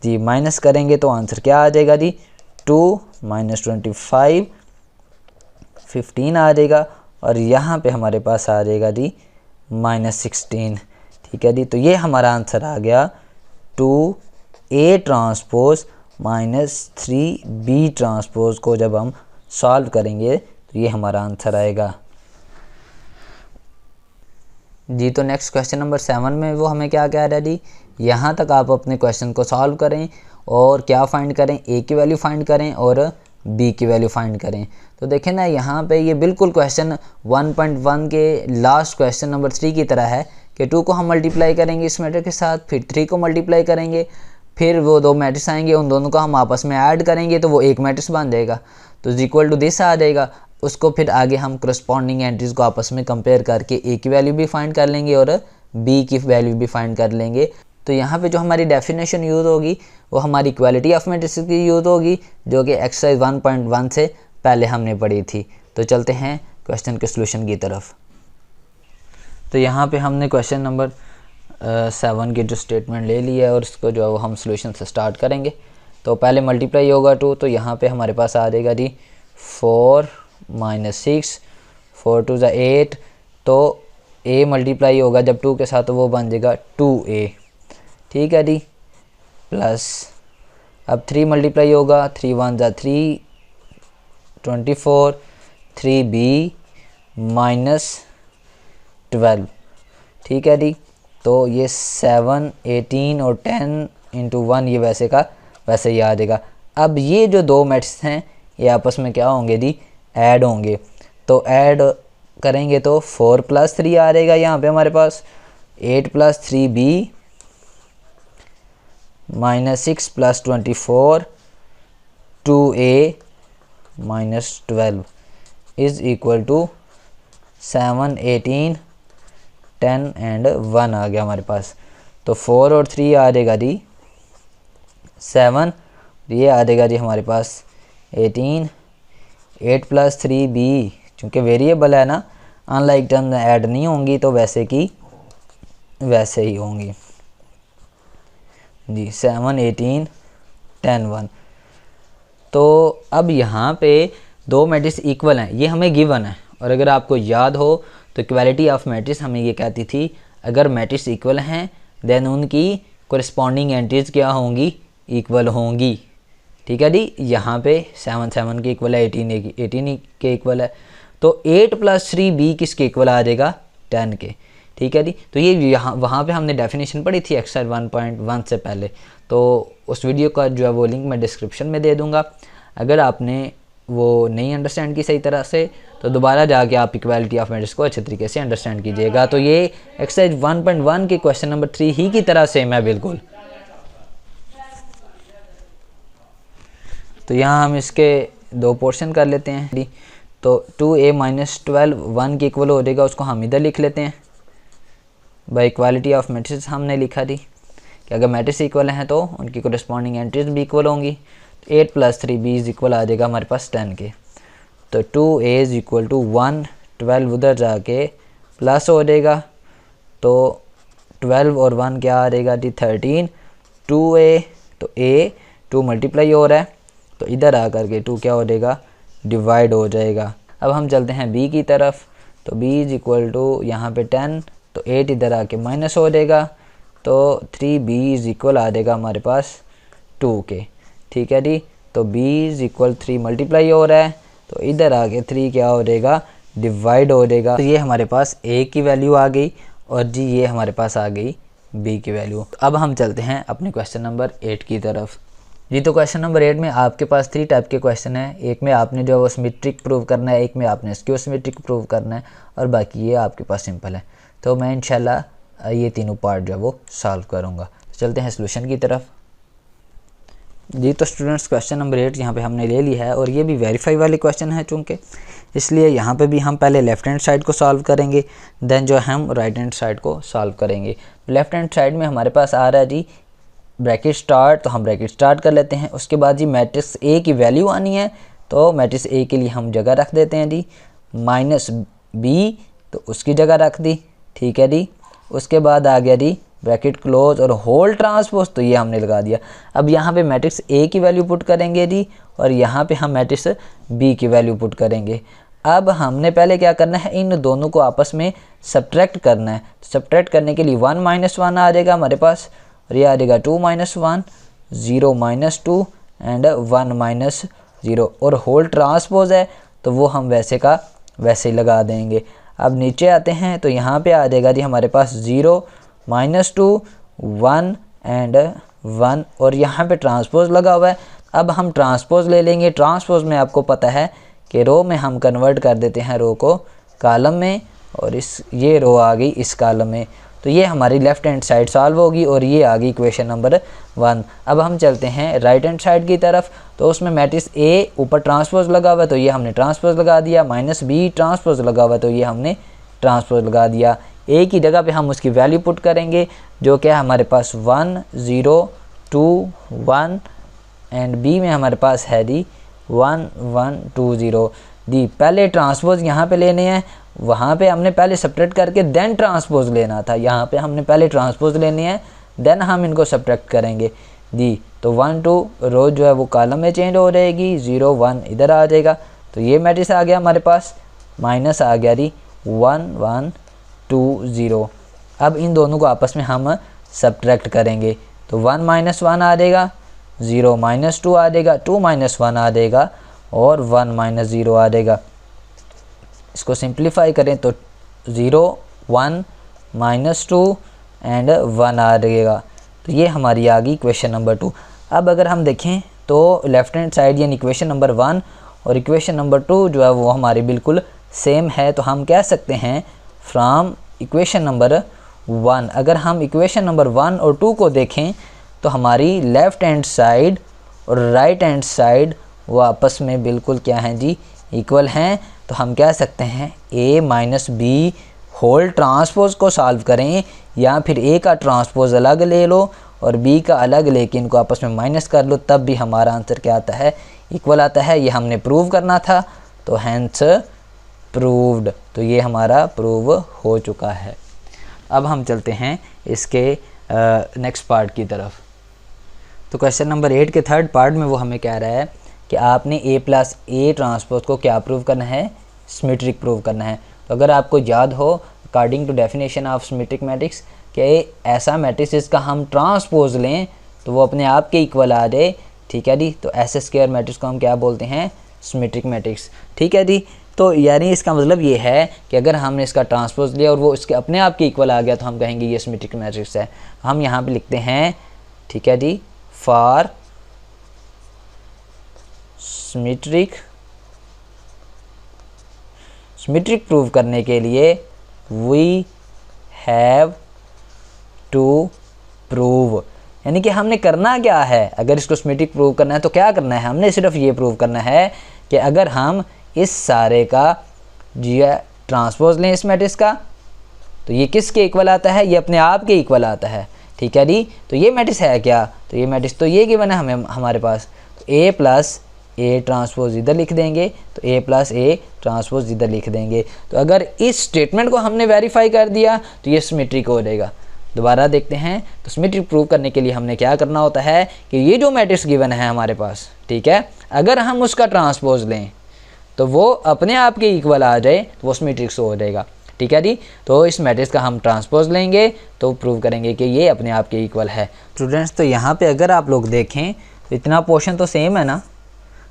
जी। माइनस करेंगे तो आंसर क्या आ जाएगा जी 2 -25 15 आ जाएगा, और यहाँ पे हमारे पास आ जाएगा जी -16, ठीक है जी। तो ये हमारा आंसर आ गया 2a ट्रांसपोज -3b ट्रांसपोज को जब हम सॉल्व करेंगे तो ये हमारा आंसर आएगा जी। तो नेक्स्ट क्वेश्चन नंबर 7 में वो हमें क्या कह रहा है जी, यहाँ तक आप अपने क्वेश्चन को सॉल्व करें और क्या फाइंड करें, a की वैल्यू फाइंड करें और b की वैल्यू फाइंड करें। तो देखें ना, यहाँ पे ये बिल्कुल क्वेश्चन 1.1 के लास्ट क्वेश्चन नंबर 3 की तरह है कि 2 को हम मल्टीप्लाई करेंगे इस मैट्रिक्स के साथ, फिर 3 को मल्टीप्लाई करेंगे, फिर वो 2 मैट्रिक्स आएंगे, उन दोनों को हम आपस में ऐड करेंगे तो वो एक मैट्रिक्स बन जाएगा, तो इक्वल टू दिस आ जाएगा। उसको फिर आगे हम करस्पॉन्डिंग एंट्रीज को आपस में कंपेयर करके a की वैल्यू भी फाइंड कर लेंगे और b की वैल्यू भी फाइंड कर लेंगे। तो यहाँ पे जो हमारी डेफिनेशन यूज़ होगी वो हमारी इक्वालिटी ऑफ मैट्रिक्स की यूज़ होगी, जो कि एक्सरसाइज 1.1 से पहले हमने पढ़ी थी। तो चलते हैं क्वेश्चन के सोल्यूशन की तरफ। तो यहाँ पे हमने क्वेश्चन नंबर 7 की जो स्टेटमेंट ले ली है और इसको जो है वो हम सोल्यूशन से स्टार्ट करेंगे। तो पहले मल्टीप्लाई होगा 2, तो यहाँ पे हमारे पास आ जाएगा जी 4 -6, 4 2 = 8, तो a मल्टीप्लाई होगा जब 2 के साथ तो वो बन जाएगा 2a, ठीक है जी, प्लस अब 3 मल्टीप्लाई होगा, 3 1 = 3 24, 3b -12, ठीक है जी। तो ये 7 18 और 10 × 1 ये वैसे का वैसे ही आ जाएगा। अब ये जो 2 मैट्रिक्स हैं ये आपस में क्या होंगे जी ऐड होंगे, तो ऐड करेंगे तो 4 + 3 आ जाएगा यहाँ पे हमारे पास, 8 + 3b -6 + 24 2a minus 12 is equal to 7, 18, 10 and 1 आ गया हमारे पास। तो 4 और 3 आ जाएगा जी 7, ये आ जाएगा जी हमारे पास 18, 8 + 3b, चूँकि वेरिएबल है ना, अनलाइक टर्म ऐड नहीं होंगी तो वैसे की वैसे ही होंगी जी। 7, 18, 10, 1। तो अब यहाँ पे दो मैट्रिक्स इक्वल हैं, ये हमें गिवन है। और अगर आपको याद हो तो इक्वालिटी ऑफ मैट्रिक्स हमें ये कहती थी अगर मैट्रिक्स इक्वल हैं देन उनकी कोरिस्पॉन्डिंग एंट्रीज क्या होंगी, इक्वल होंगी। ठीक है जी, यहाँ पे 7 7 के इक्वल है, 18 के इक्वल है, तो 8 + 3b किसके इक्वल आ जाएगा, 10 के। ठीक है जी, तो ये यहाँ वहाँ पे हमने डेफिनेशन पढ़ी थी एक्सरसाइज 1.1 से पहले, तो उस वीडियो का जो है वो लिंक मैं डिस्क्रिप्शन में दे दूँगा। अगर आपने वो नहीं अंडरस्टैंड की सही तरह से तो दोबारा जाके आप इक्वालिटी ऑफ मैट्रिक्स को अच्छे तरीके से अंडरस्टैंड कीजिएगा। तो ये एक्सरसाइज 1.1 के क्वेश्चन नंबर 3 ही की तरह सेम है बिल्कुल। तो यहाँ हम इसके दो पोर्शन कर लेते हैं। तो 2a - 12 1 के इक्वल हो जाएगा, उसको हम इधर लिख लेते हैं। बाय इक्वालिटी ऑफ मैट्रिक्स हमने लिखा थी कि अगर मैट्रिक्स इक्वल हैं तो उनकी कोरिस्पॉन्डिंग एंट्रीज भी इक्वल होंगी। 8 + 3b इज इक्वल आ जाएगा हमारे पास 10 के। तो 2a इज इक्वल टू 1, 12 उधर जाके प्लस हो जाएगा, तो 12 और 1 क्या आ जाएगा जी 13। 2a, तो a 2 मल्टीप्लाई हो रहा है तो इधर आकर के 2 क्या हो जाएगा, डिवाइड हो जाएगा। अब हम चलते हैं b की तरफ, तो b इज इक्वल टू यहाँ पे 10, तो 8 इधर आके माइनस हो जाएगा, तो 3b इज इक्वल आ जाएगा हमारे पास 2 के। ठीक है जी, तो b इज इक्वल 3 मल्टीप्लाई हो रहा है तो इधर आके 3 क्या हो जाएगा, डिवाइड हो जाएगा। तो ये हमारे पास a की वैल्यू आ गई और जी ये हमारे पास आ गई b की वैल्यू। तो अब हम चलते हैं अपने क्वेश्चन नंबर 8 की तरफ जी। तो क्वेश्चन नंबर 8 में आपके पास 3 टाइप के क्वेश्चन है। एक में आपने जो है वो सिमेट्रिक प्रूव करना है, एक में आपने स्क्यू सिमेट्रिक प्रूव करना है और बाकी ये आपके पास सिंपल है। तो मैं इंशाल्लाह ये तीनों पार्ट जो है वो सॉल्व करूँगा। तो चलते हैं सॉल्यूशन की तरफ जी। तो स्टूडेंट्स क्वेश्चन नंबर 8 यहाँ पे हमने ले लिया है और ये भी वेरीफाई वाले क्वेश्चन है चूँकि, इसलिए यहाँ पे भी हम पहले लेफ़्ट हैंड साइड को सॉल्व करेंगे, देन जो हम राइट हैंड साइड को सॉल्व करेंगे। लेफ़्ट हैंड साइड में हमारे पास आ रहा है जी ब्रैकेट स्टार्ट, तो हम ब्रैकेट स्टार्ट कर लेते हैं। उसके बाद जी मैट्रिक्स ए की वैल्यू आनी है, तो मैट्रिक्स ए के लिए हम जगह रख देते हैं जी -b, तो उसकी जगह रख दी। ठीक है जी, उसके बाद आ गया जी ब्रैकेट क्लोज और होल ट्रांसपोज, तो ये हमने लगा दिया। अब यहाँ पे मैट्रिक्स ए की वैल्यू पुट करेंगे जी और यहाँ पे हम मैट्रिक्स बी की वैल्यू पुट करेंगे। अब हमने पहले क्या करना है, इन दोनों को आपस में सब्ट्रैक्ट करना है। सब्ट्रैक्ट करने के लिए 1 - 1 आ जाएगा हमारे पास और ये आ जाएगा 2 - 1, 0 - 2 एंड 1 - 0 और होल ट्रांसपोज है तो वो हम वैसे का वैसे ही लगा देंगे। अब नीचे आते हैं तो यहाँ पे आ जाएगा जी हमारे पास 0 - 2 1 एंड 1 और यहाँ पे ट्रांसपोज लगा हुआ है। अब हम ट्रांसपोज ले लेंगे। ट्रांसपोज में आपको पता है कि रो में हम कन्वर्ट कर देते हैं रो को कॉलम में और ये रो आ गई इस कॉलम में, तो ये हमारी लेफ़्ट हैंड साइड सॉल्व होगी और ये आ गई इक्वेशन नंबर 1। अब हम चलते हैं राइट हैंड साइड की तरफ, तो उसमें मैट्रिक्स ए ऊपर ट्रांसपोज लगा हुआ है तो ये हमने ट्रांसपोज लगा दिया, -b ट्रांसपोज लगा हुआ है तो ये हमने ट्रांसपोज लगा दिया। ए की जगह पे हम उसकी वैल्यू पुट करेंगे जो क्या है हमारे पास 1 0 2 1 एंड बी में हमारे पास है दी 1 1 2 0 दी। पहले ट्रांसपोज यहाँ पे लेने हैं, वहाँ पे हमने पहले सब्ट्रैक्ट करके देन ट्रांसपोज लेना था। यहाँ पे हमने पहले ट्रांसपोज लेने हैं देन हम इनको सब्ट्रैक्ट करेंगे दी। तो 1 2 रो जो है वो कॉलम में चेंज हो जाएगी, 0 1 इधर आ जाएगा, तो ये मैट्रिक्स आ गया हमारे पास, माइनस आ गया दी 1 1 2 0। अब इन दोनों को आपस में हम सब्ट्रैक्ट करेंगे तो 1 - 1 आ जाएगा, 0 - 2 आ जाएगा, 2 - 1 आ जाएगा और 1 - 0 आ जाएगा। इसको सिंप्लीफाई करें तो 0 1 -2 एंड 1 आ जाएगा। तो ये हमारी आ गई इक्वेशन नंबर 2। अब अगर हम देखें तो लेफ़्ट हैंड साइड यानी इक्वेशन नंबर 1 और इक्वेशन नंबर 2 जो है वो हमारी बिल्कुल सेम है, तो हम कह सकते हैं फ्रॉम इक्वेशन नंबर 1। अगर हम इक्वेशन नंबर 1 और 2 को देखें तो हमारी लेफ़्ट हैंड साइड और राइट हैंड साइड वो आपस में बिल्कुल क्या हैं जी, इक्वल हैं। तो हम कह सकते हैं ए माइनस बी होल ट्रांसपोज को सॉल्व करें, या फिर ए का ट्रांसपोज अलग ले लो और बी का अलग लेके इनको आपस में माइनस कर लो, तब भी हमारा आंसर क्या आता है, इक्वल आता है। ये हमने प्रूव करना था, तो हैंस प्रूव्ड। तो ये हमारा प्रूव हो चुका है। अब हम चलते हैं इसके नेक्स्ट पार्ट की तरफ। तो क्वेश्चन नंबर 8 के थर्ड पार्ट में वो हमें कह रहा है कि आपने ए प्लस ए ट्रांसपोज को क्या प्रूव करना है, सिमेट्रिक प्रूव करना है। तो अगर आपको याद हो according to definition of symmetric matrix कि ऐसा मैट्रिक्स जिसका हम ट्रांसपोज लें तो वो अपने आप के इक्वल आ जाए, ठीक है जी। तो ऐसे स्क्वायर मैट्रिक्स को हम क्या बोलते हैं, सिमेट्रिक मैट्रिक्स, ठीक है जी। तो यानी इसका मतलब ये है कि अगर हमने इसका ट्रांसपोज लिया और वो इसके अपने आप के इक्वल आ गया तो हम कहेंगे ये सिमेट्रिक मैट्रिक्स है। हम यहाँ पे लिखते हैं, ठीक है जी, फॉर सिमेट्रिक प्रूव करने के लिए वी हैव टू प्रूव, यानी कि हमने करना क्या है, अगर इसको सिमेट्रिक प्रूव करना है तो क्या करना है, हमने सिर्फ ये प्रूव करना है कि अगर हम इस सारे का जी ट्रांसपोज लें इस मैट्रिक्स का तो ये किसके इक्वल आता है, ये अपने आप के इक्वल आता है, ठीक है जी। तो ये मैट्रिक्स है क्या, तो ये मैट्रिक्स तो ये गिवन है हमें हमारे पास। तो ए प्लस ए ट्रांसपोज इधर लिख देंगे, तो ए प्लस ए ट्रांसपोज इधर लिख देंगे। तो अगर इस स्टेटमेंट को हमने वेरीफाई कर दिया तो ये सिमेट्रिक हो जाएगा। दोबारा देखते हैं, तो सिमेट्रिक प्रूव करने के लिए हमने क्या करना होता है कि ये जो मैट्रिक्स गिवन है हमारे पास, ठीक है, अगर हम उसका ट्रांसपोज लें तो वो अपने आप के इक्वल आ जाए तो वो सिमेट्रिक्स हो जाएगा, ठीक है जी। तो इस मैट्रिक्स का हम ट्रांसपोज लेंगे तो प्रूव करेंगे कि ये अपने आप के इक्वल है। स्टूडेंट्स, तो यहाँ पे अगर आप लोग देखें तो इतना पोर्शन तो सेम है ना,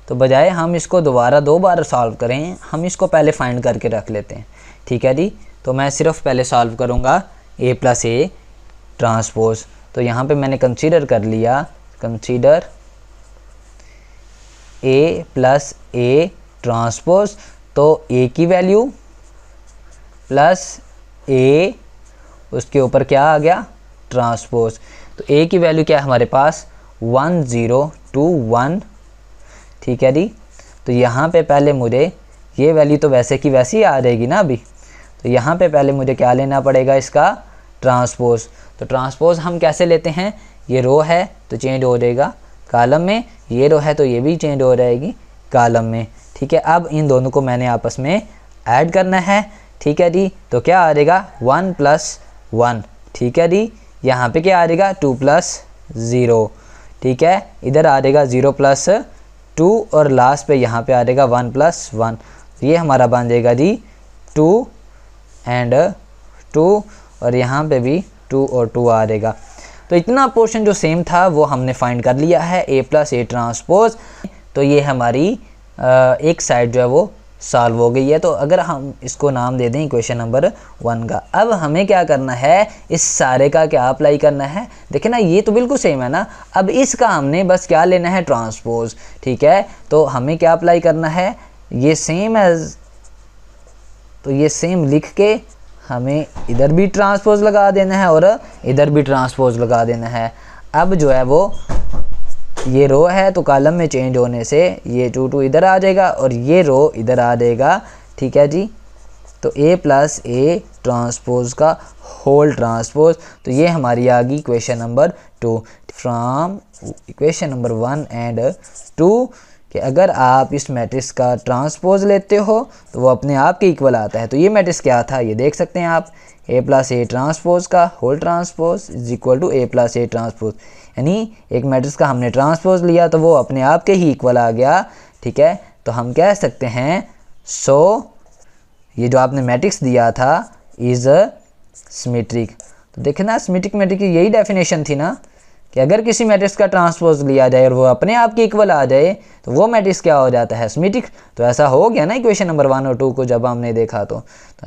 तो बजाय हम इसको दोबारा 2 बार सॉल्व करें, हम इसको पहले फाइंड करके रख लेते हैं, ठीक है जी। तो मैं सिर्फ पहले सॉल्व करूँगा ए प्लस ए ट्रांसपोज। तो यहाँ पे मैंने कंसीडर कर लिया, consider a plus A transpose, तो ए की वैल्यू प्लस ए उसके ऊपर क्या आ गया, ट्रांसपोज। तो ए की वैल्यू क्या है हमारे पास 1021, ठीक है जी। तो यहाँ पे पहले मुझे ये वैल्यू तो वैसे की वैसी ही आ जाएगी ना अभी, तो यहाँ पे पहले मुझे क्या लेना पड़ेगा, इसका ट्रांसपोज। तो ट्रांसपोज हम कैसे लेते हैं, ये रो है तो चेंज हो जाएगा कॉलम में, ये रो है तो ये भी चेंज हो जाएगी कॉलम में, ठीक है। अब इन दोनों को मैंने आपस में ऐड करना है, ठीक है जी। तो क्या आ जाएगा 1 + 1, ठीक है जी। यहाँ पे क्या आ जाएगा 2 + 0, ठीक है। इधर आ जाएगा 0 + 2 और लास्ट पे यहाँ पे आ जाएगा 1 + 1। ये हमारा बन जाएगा जी 2 एंड 2 और यहाँ पे भी 2 और 2 आ जाएगा। तो इतना पोर्शन जो सेम था वो हमने फाइंड कर लिया है, ए प्लस ए ट्रांसपोज। तो ये हमारी एक साइड जो है वो सॉल्व हो गई है। तो अगर हम इसको नाम दे दें इक्वेशन नंबर 1 का, अब हमें क्या करना है, इस सारे का क्या अप्लाई करना है, देखें ना ये तो बिल्कुल सेम है ना। अब इसका हमने बस क्या लेना है, ट्रांसपोज, ठीक है। तो हमें क्या अप्लाई करना है, ये सेम एज, तो ये सेम लिख के हमें इधर भी ट्रांसपोज लगा देना है और इधर भी ट्रांसपोज लगा देना है। अब जो है वो ये रो है तो कॉलम में चेंज होने से ये 2 इधर आ जाएगा और ये रो इधर आ जाएगा, ठीक है जी। तो ए प्लस ए ट्रांसपोज का होल ट्रांसपोज, तो ये हमारी आ गई equation number 2 from equation number 1 and 2 कि अगर आप इस मैट्रिक्स का ट्रांसपोज लेते हो तो वो अपने आप के इक्वल आता है। तो ये मैट्रिक्स क्या था, ये देख सकते हैं आप, ए प्लस ए ट्रांसपोज का whole transpose is equal to A plus A transpose, यानी एक मैट्रिक्स का हमने ट्रांसपोज लिया तो वो अपने आप के ही इक्वल आ गया, ठीक है। तो हम कह सकते हैं सो ये जो आपने मैट्रिक्स दिया था इज सिमेट्रिक। तो देखें ना, सिमेट्रिक मैट्रिक्स की यही डेफिनेशन थी ना कि अगर किसी मैट्रिक्स का ट्रांसपोज लिया जाए और वो अपने आप के इक्वल आ जाए तो वो मैट्रिक्स क्या हो जाता है, सिमेट्रिक। तो ऐसा हो गया ना इक्वेशन नंबर 1 और 2 को जब हमने देखा तो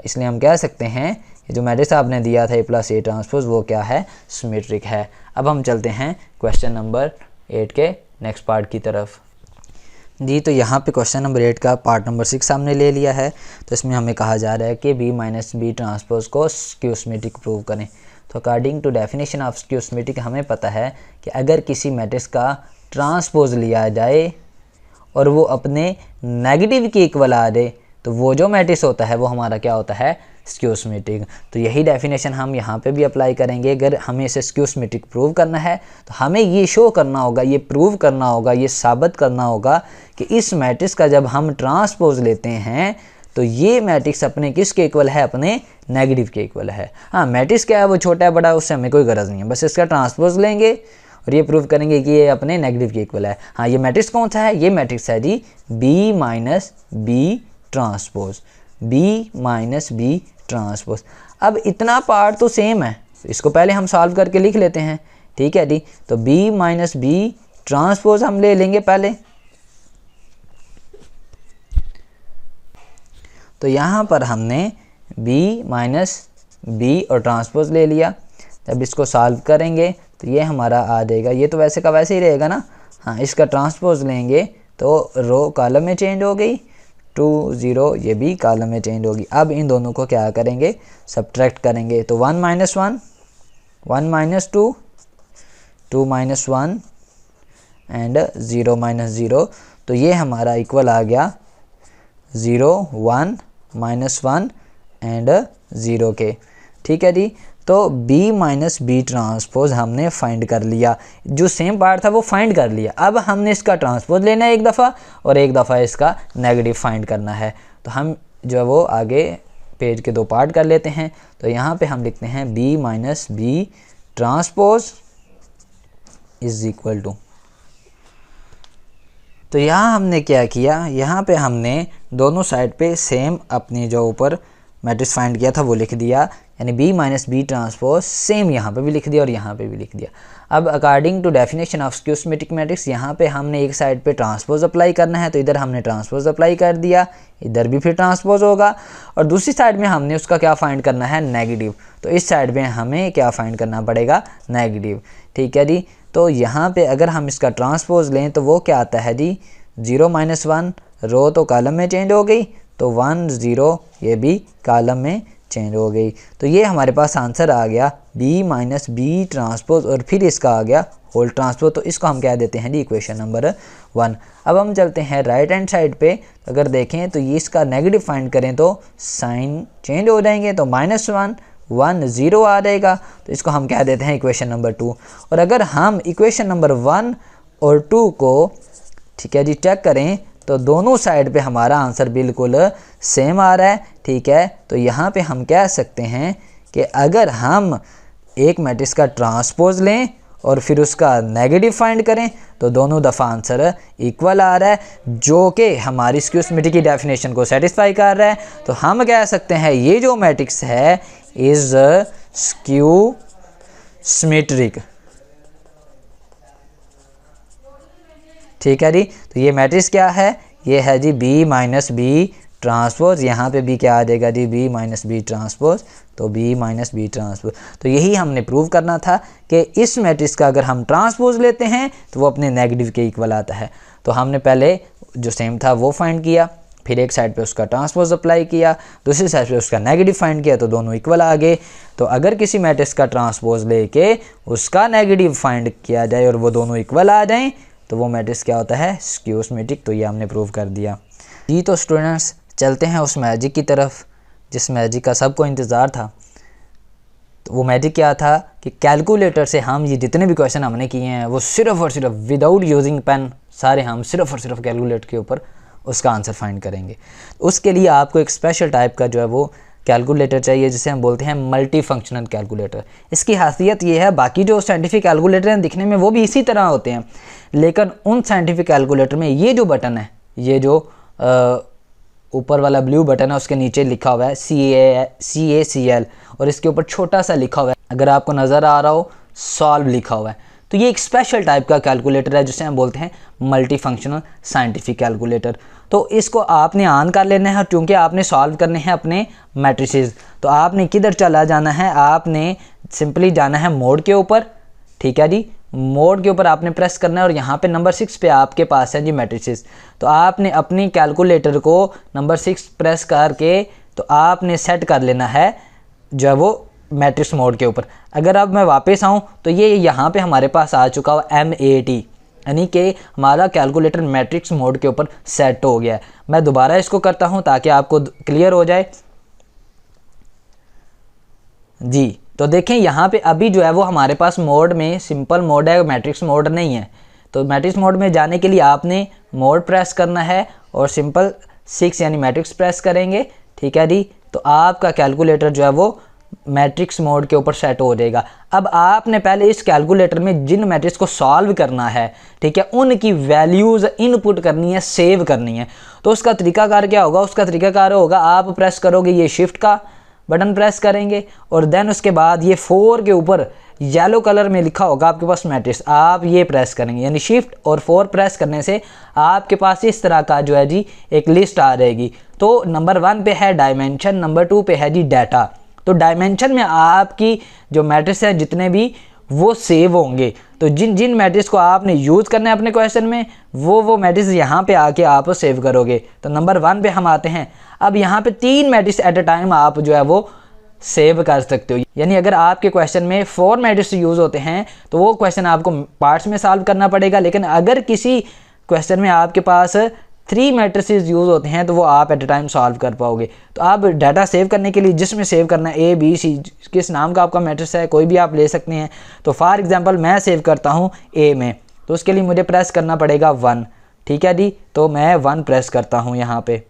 इसलिए हम कह सकते हैं ये जो मैट्रिक्स आपने दिया था ए प्लस ए ट्रांसपोज वो क्या है, सिमेट्रिक है। अब हम चलते हैं क्वेश्चन नंबर 8 के नेक्स्ट पार्ट की तरफ जी। तो यहाँ पे क्वेश्चन नंबर 8 का पार्ट नंबर 6 हमने ले लिया है। तो इसमें हमें कहा जा रहा है कि बी माइनस बी ट्रांसपोज को स्क्यू सिमेट्रिक प्रूव करें। तो according to definition of skew symmetric हमें पता है कि अगर किसी मैट्रिक्स का ट्रांसपोज लिया जाए और वो अपने नेगेटिव के इक्वल आ जाए तो वो जो मैट्रिक्स होता है वो हमारा क्या होता है, स्क्यू सिमेट्रिक। तो यही डेफिनेशन हम यहाँ पे भी अप्लाई करेंगे। अगर हमें इसे स्क्यू सिमेट्रिक प्रूव करना है तो हमें ये शो करना होगा, ये प्रूव करना होगा, ये साबित करना होगा कि इस मैट्रिक्स का जब हम ट्रांसपोज लेते हैं तो ये मैट्रिक्स अपने किसके इक्वल है, अपने नेगेटिव के इक्वल है। हाँ, मैट्रिक्स क्या है वो छोटा है बड़ा उससे हमें कोई गरज नहीं है, बस इसका ट्रांसपोज लेंगे और ये प्रूव करेंगे कि ये अपने नेगेटिव के इक्वल है। हाँ, ये मैट्रिक्स कौन सा है, ये मैट्रिक्स है जी B minus B transpose, B minus B transpose. अब इतना पार्ट तो सेम है, इसको पहले हम सॉल्व करके लिख लेते हैं, ठीक है जी। तो B माइनस B ट्रांसपोज हम ले लेंगे पहले। तो यहाँ पर हमने B माइनस B और ट्रांसपोज ले लिया। जब इसको सॉल्व करेंगे तो ये हमारा आ जाएगा, ये तो वैसे का वैसे ही रहेगा ना। हाँ, इसका ट्रांसपोज लेंगे तो रो कॉलम में चेंज हो गई, 2 0 ये भी कॉलम में चेंज होगी। अब इन दोनों को क्या करेंगे, सब्ट्रैक्ट करेंगे। तो 1 minus 1, 1 minus 2, 2 minus 1 and 0 minus 0। तो ये हमारा इक्वल आ गया 0 1 माइनस 1 एंड 0 के, ठीक है जी। तो B माइनस B ट्रांसपोज हमने फाइंड कर लिया, जो सेम पार्ट था वो फाइंड कर लिया। अब हमने इसका ट्रांसपोज लेना है एक दफ़ा और एक दफ़ा इसका नेगेटिव फाइंड करना है। तो हम जो है वो आगे पेज के 2 पार्ट कर लेते हैं। तो यहाँ पे हम लिखते हैं B minus B transpose is equal to, तो यहाँ हमने क्या किया, यहाँ पे हमने दोनों साइड पे सेम अपनी जो ऊपर मैट्रिक्स फाइंड किया था वो लिख दिया, यानी B minus B transpose same यहाँ पे भी लिख दिया और यहाँ पे भी लिख दिया। अब according to definition of skew symmetric matrix यहाँ पे हमने एक साइड पे ट्रांसपोज अप्लाई करना है, तो इधर हमने ट्रांसपोज अप्लाई कर दिया, इधर भी फिर ट्रांसपोज होगा। और दूसरी साइड में हमने उसका क्या फाइंड करना है, नेगेटिव। तो इस साइड में हमें क्या फाइंड करना पड़ेगा, नेगेटिव, ठीक है जी। तो यहाँ पे अगर हम इसका ट्रांसपोज लें तो वो क्या आता है जी, 0 माइनस 1, रो तो कॉलम में चेंज हो गई, तो 1 0 ये भी कॉलम में चेंज हो गई। तो ये हमारे पास आंसर आ गया B माइनस B ट्रांसपोज और फिर इसका आ गया होल ट्रांसपोज। तो इसको हम क्या देते हैं जी, इक्वेशन नंबर 1। अब हम चलते हैं राइट हैंड साइड पे। अगर देखें तो ये इसका नेगेटिव फाइंड करें तो साइन चेंज हो जाएंगे, तो -1 1 0 आ जाएगा। तो इसको हम क्या देते हैं, इक्वेशन नंबर 2। और अगर हम इक्वेशन नंबर 1 और 2 को, ठीक है जी, चेक करें तो दोनों साइड पे हमारा आंसर बिल्कुल सेम आ रहा है, ठीक है। तो यहाँ पे हम कह सकते हैं कि अगर हम एक मैट्रिक्स का ट्रांसपोज लें और फिर उसका नेगेटिव फाइंड करें तो दोनों दफ़ा आंसर इक्वल आ रहा है, जो कि हमारी स्क्यू सिमेट्रिक की डेफिनेशन को सेटिस्फाई कर रहा है। तो हम कह सकते हैं ये जो मैट्रिक्स है इज़ स्क्यू सिमेट्रिक, ठीक है जी। तो ये मैट्रिक्स क्या है, ये है जी B माइनस B ट्रांसपोज। यहाँ पे भी क्या आ जाएगा जी, B माइनस B ट्रांसपोज, तो B माइनस B ट्रांसपोज। तो यही हमने प्रूव करना था कि इस मैट्रिक्स का अगर हम ट्रांसपोज लेते हैं तो वो अपने नेगेटिव के इक्वल आता है। तो हमने पहले जो सेम था वो फाइंड किया, फिर एक साइड पे उसका ट्रांसपोज अप्लाई किया, दूसरी साइड पे उसका नेगेटिव फाइंड किया, तो दोनों इक्वल आ गए। तो अगर किसी मैट्रिक्स का ट्रांसपोज लेके उसका नेगेटिव फाइंड किया जाए और वो दोनों इक्वल आ जाएं तो वो मैट्रिक्स क्या होता है, स्क्यू सिमेट्रिक। तो ये हमने प्रूव कर दिया जी। तो स्टूडेंट्स चलते हैं उस मैजिक की तरफ जिस मैजिक का सबको इंतज़ार था। तो वो मैजिक क्या था कि कैलकुलेटर से हम ये जितने भी क्वेश्चन हमने किए हैं वो सिर्फ और सिर्फ विदाउट यूजिंग पेन सारे हम सिर्फ और सिर्फ कैलकुलेटर के ऊपर उसका आंसर फाइंड करेंगे। उसके लिए आपको एक स्पेशल टाइप का जो है वो कैलकुलेटर चाहिए जिसे हम बोलते हैं मल्टी फंक्शनल कैलकुलेटर। इसकी खासियत ये है, बाकी जो साइंटिफिक कैलकुलेटर हैं दिखने में वो भी इसी तरह होते हैं, लेकिन उन साइंटिफिक कैलकुलेटर में ये जो बटन है, ये जो ऊपर वाला ब्लू बटन है उसके नीचे लिखा हुआ है CACL और इसके ऊपर छोटा सा लिखा हुआ है, अगर आपको नज़र आ रहा हो, सॉल्व लिखा हुआ है। तो ये एक स्पेशल टाइप का कैलकुलेटर है जिसे हम बोलते हैं मल्टी फंक्शनल साइंटिफिक कैलकुलेटर। तो इसको आपने ऑन कर लेना है, क्योंकि आपने सॉल्व करने हैं अपने मैट्रिसेस। तो आपने किधर चला जाना है, आपने सिंपली जाना है मोड के ऊपर, ठीक है जी। मोड के ऊपर आपने प्रेस करना है और यहाँ पे नंबर 6 पे आपके पास है जी मैट्रिसेस। तो आपने अपनी कैलकुलेटर को नंबर 6 प्रेस करके तो आपने सेट कर लेना है जो है वो मैट्रिक्स मोड के ऊपर। अगर अब मैं वापस आऊँ तो ये यहाँ पे हमारे पास आ चुका हो MAT, यानी कि हमारा कैलकुलेटर मैट्रिक्स मोड के ऊपर सेट हो गया है। मैं दोबारा इसको करता हूं ताकि आपको क्लियर हो जाए जी। तो देखें यहाँ पे अभी जो है वो हमारे पास मोड में सिंपल मोड है, मैट्रिक्स मोड नहीं है। तो मैट्रिक्स मोड में जाने के लिए आपने मोड प्रेस करना है और सिंपल 6 यानी मैट्रिक्स प्रेस करेंगे, ठीक है जी। तो आपका कैलकुलेटर जो है वो मैट्रिक्स मोड के ऊपर सेट हो जाएगा। अब आपने पहले इस कैलकुलेटर में जिन मैट्रिक्स को सॉल्व करना है, ठीक है, उनकी वैल्यूज़ इनपुट करनी है, सेव करनी है। तो उसका तरीकाकार क्या होगा? उसका तरीकाकार होगा आप प्रेस करोगे ये शिफ्ट का बटन प्रेस करेंगे और देन उसके बाद ये 4 के ऊपर येलो कलर में लिखा होगा आपके पास मैट्रिक्स, आप ये प्रेस करेंगे यानी शिफ्ट और 4 प्रेस करने से आपके पास इस तरह का जो है जी एक लिस्ट आ जाएगी। तो नंबर 1 पे है डायमेंशन, नंबर 2 पे है जी डाटा। तो डायमेंशन में आपकी जो मैट्रिक्स है जितने भी वो सेव होंगे। तो जिन जिन मैट्रिक्स को आपने यूज़ करना है अपने क्वेश्चन में वो मैट्रिक्स यहाँ पे आके आप सेव करोगे। तो नंबर 1 पे हम आते हैं। अब यहाँ पे 3 मैट्रिक्स एट अ टाइम आप जो है वो सेव कर सकते हो। यानी अगर आपके क्वेश्चन में 4 मैट्रिक्स यूज़ होते हैं तो वो क्वेश्चन आपको पार्ट्स में सॉल्व करना पड़ेगा। लेकिन अगर किसी क्वेश्चन में आपके पास 3 मैट्रिसेस यूज़ होते हैं तो वो आप एट अ टाइम सॉल्व कर पाओगे। तो आप डाटा सेव करने के लिए जिसमें सेव करना है A B C किस नाम का आपका मैट्रिक्स है कोई भी आप ले सकते हैं। तो फॉर एग्जांपल मैं सेव करता हूँ A में, तो उसके लिए मुझे प्रेस करना पड़ेगा 1, ठीक है जी। तो मैं 1 प्रेस करता हूँ यहाँ पे,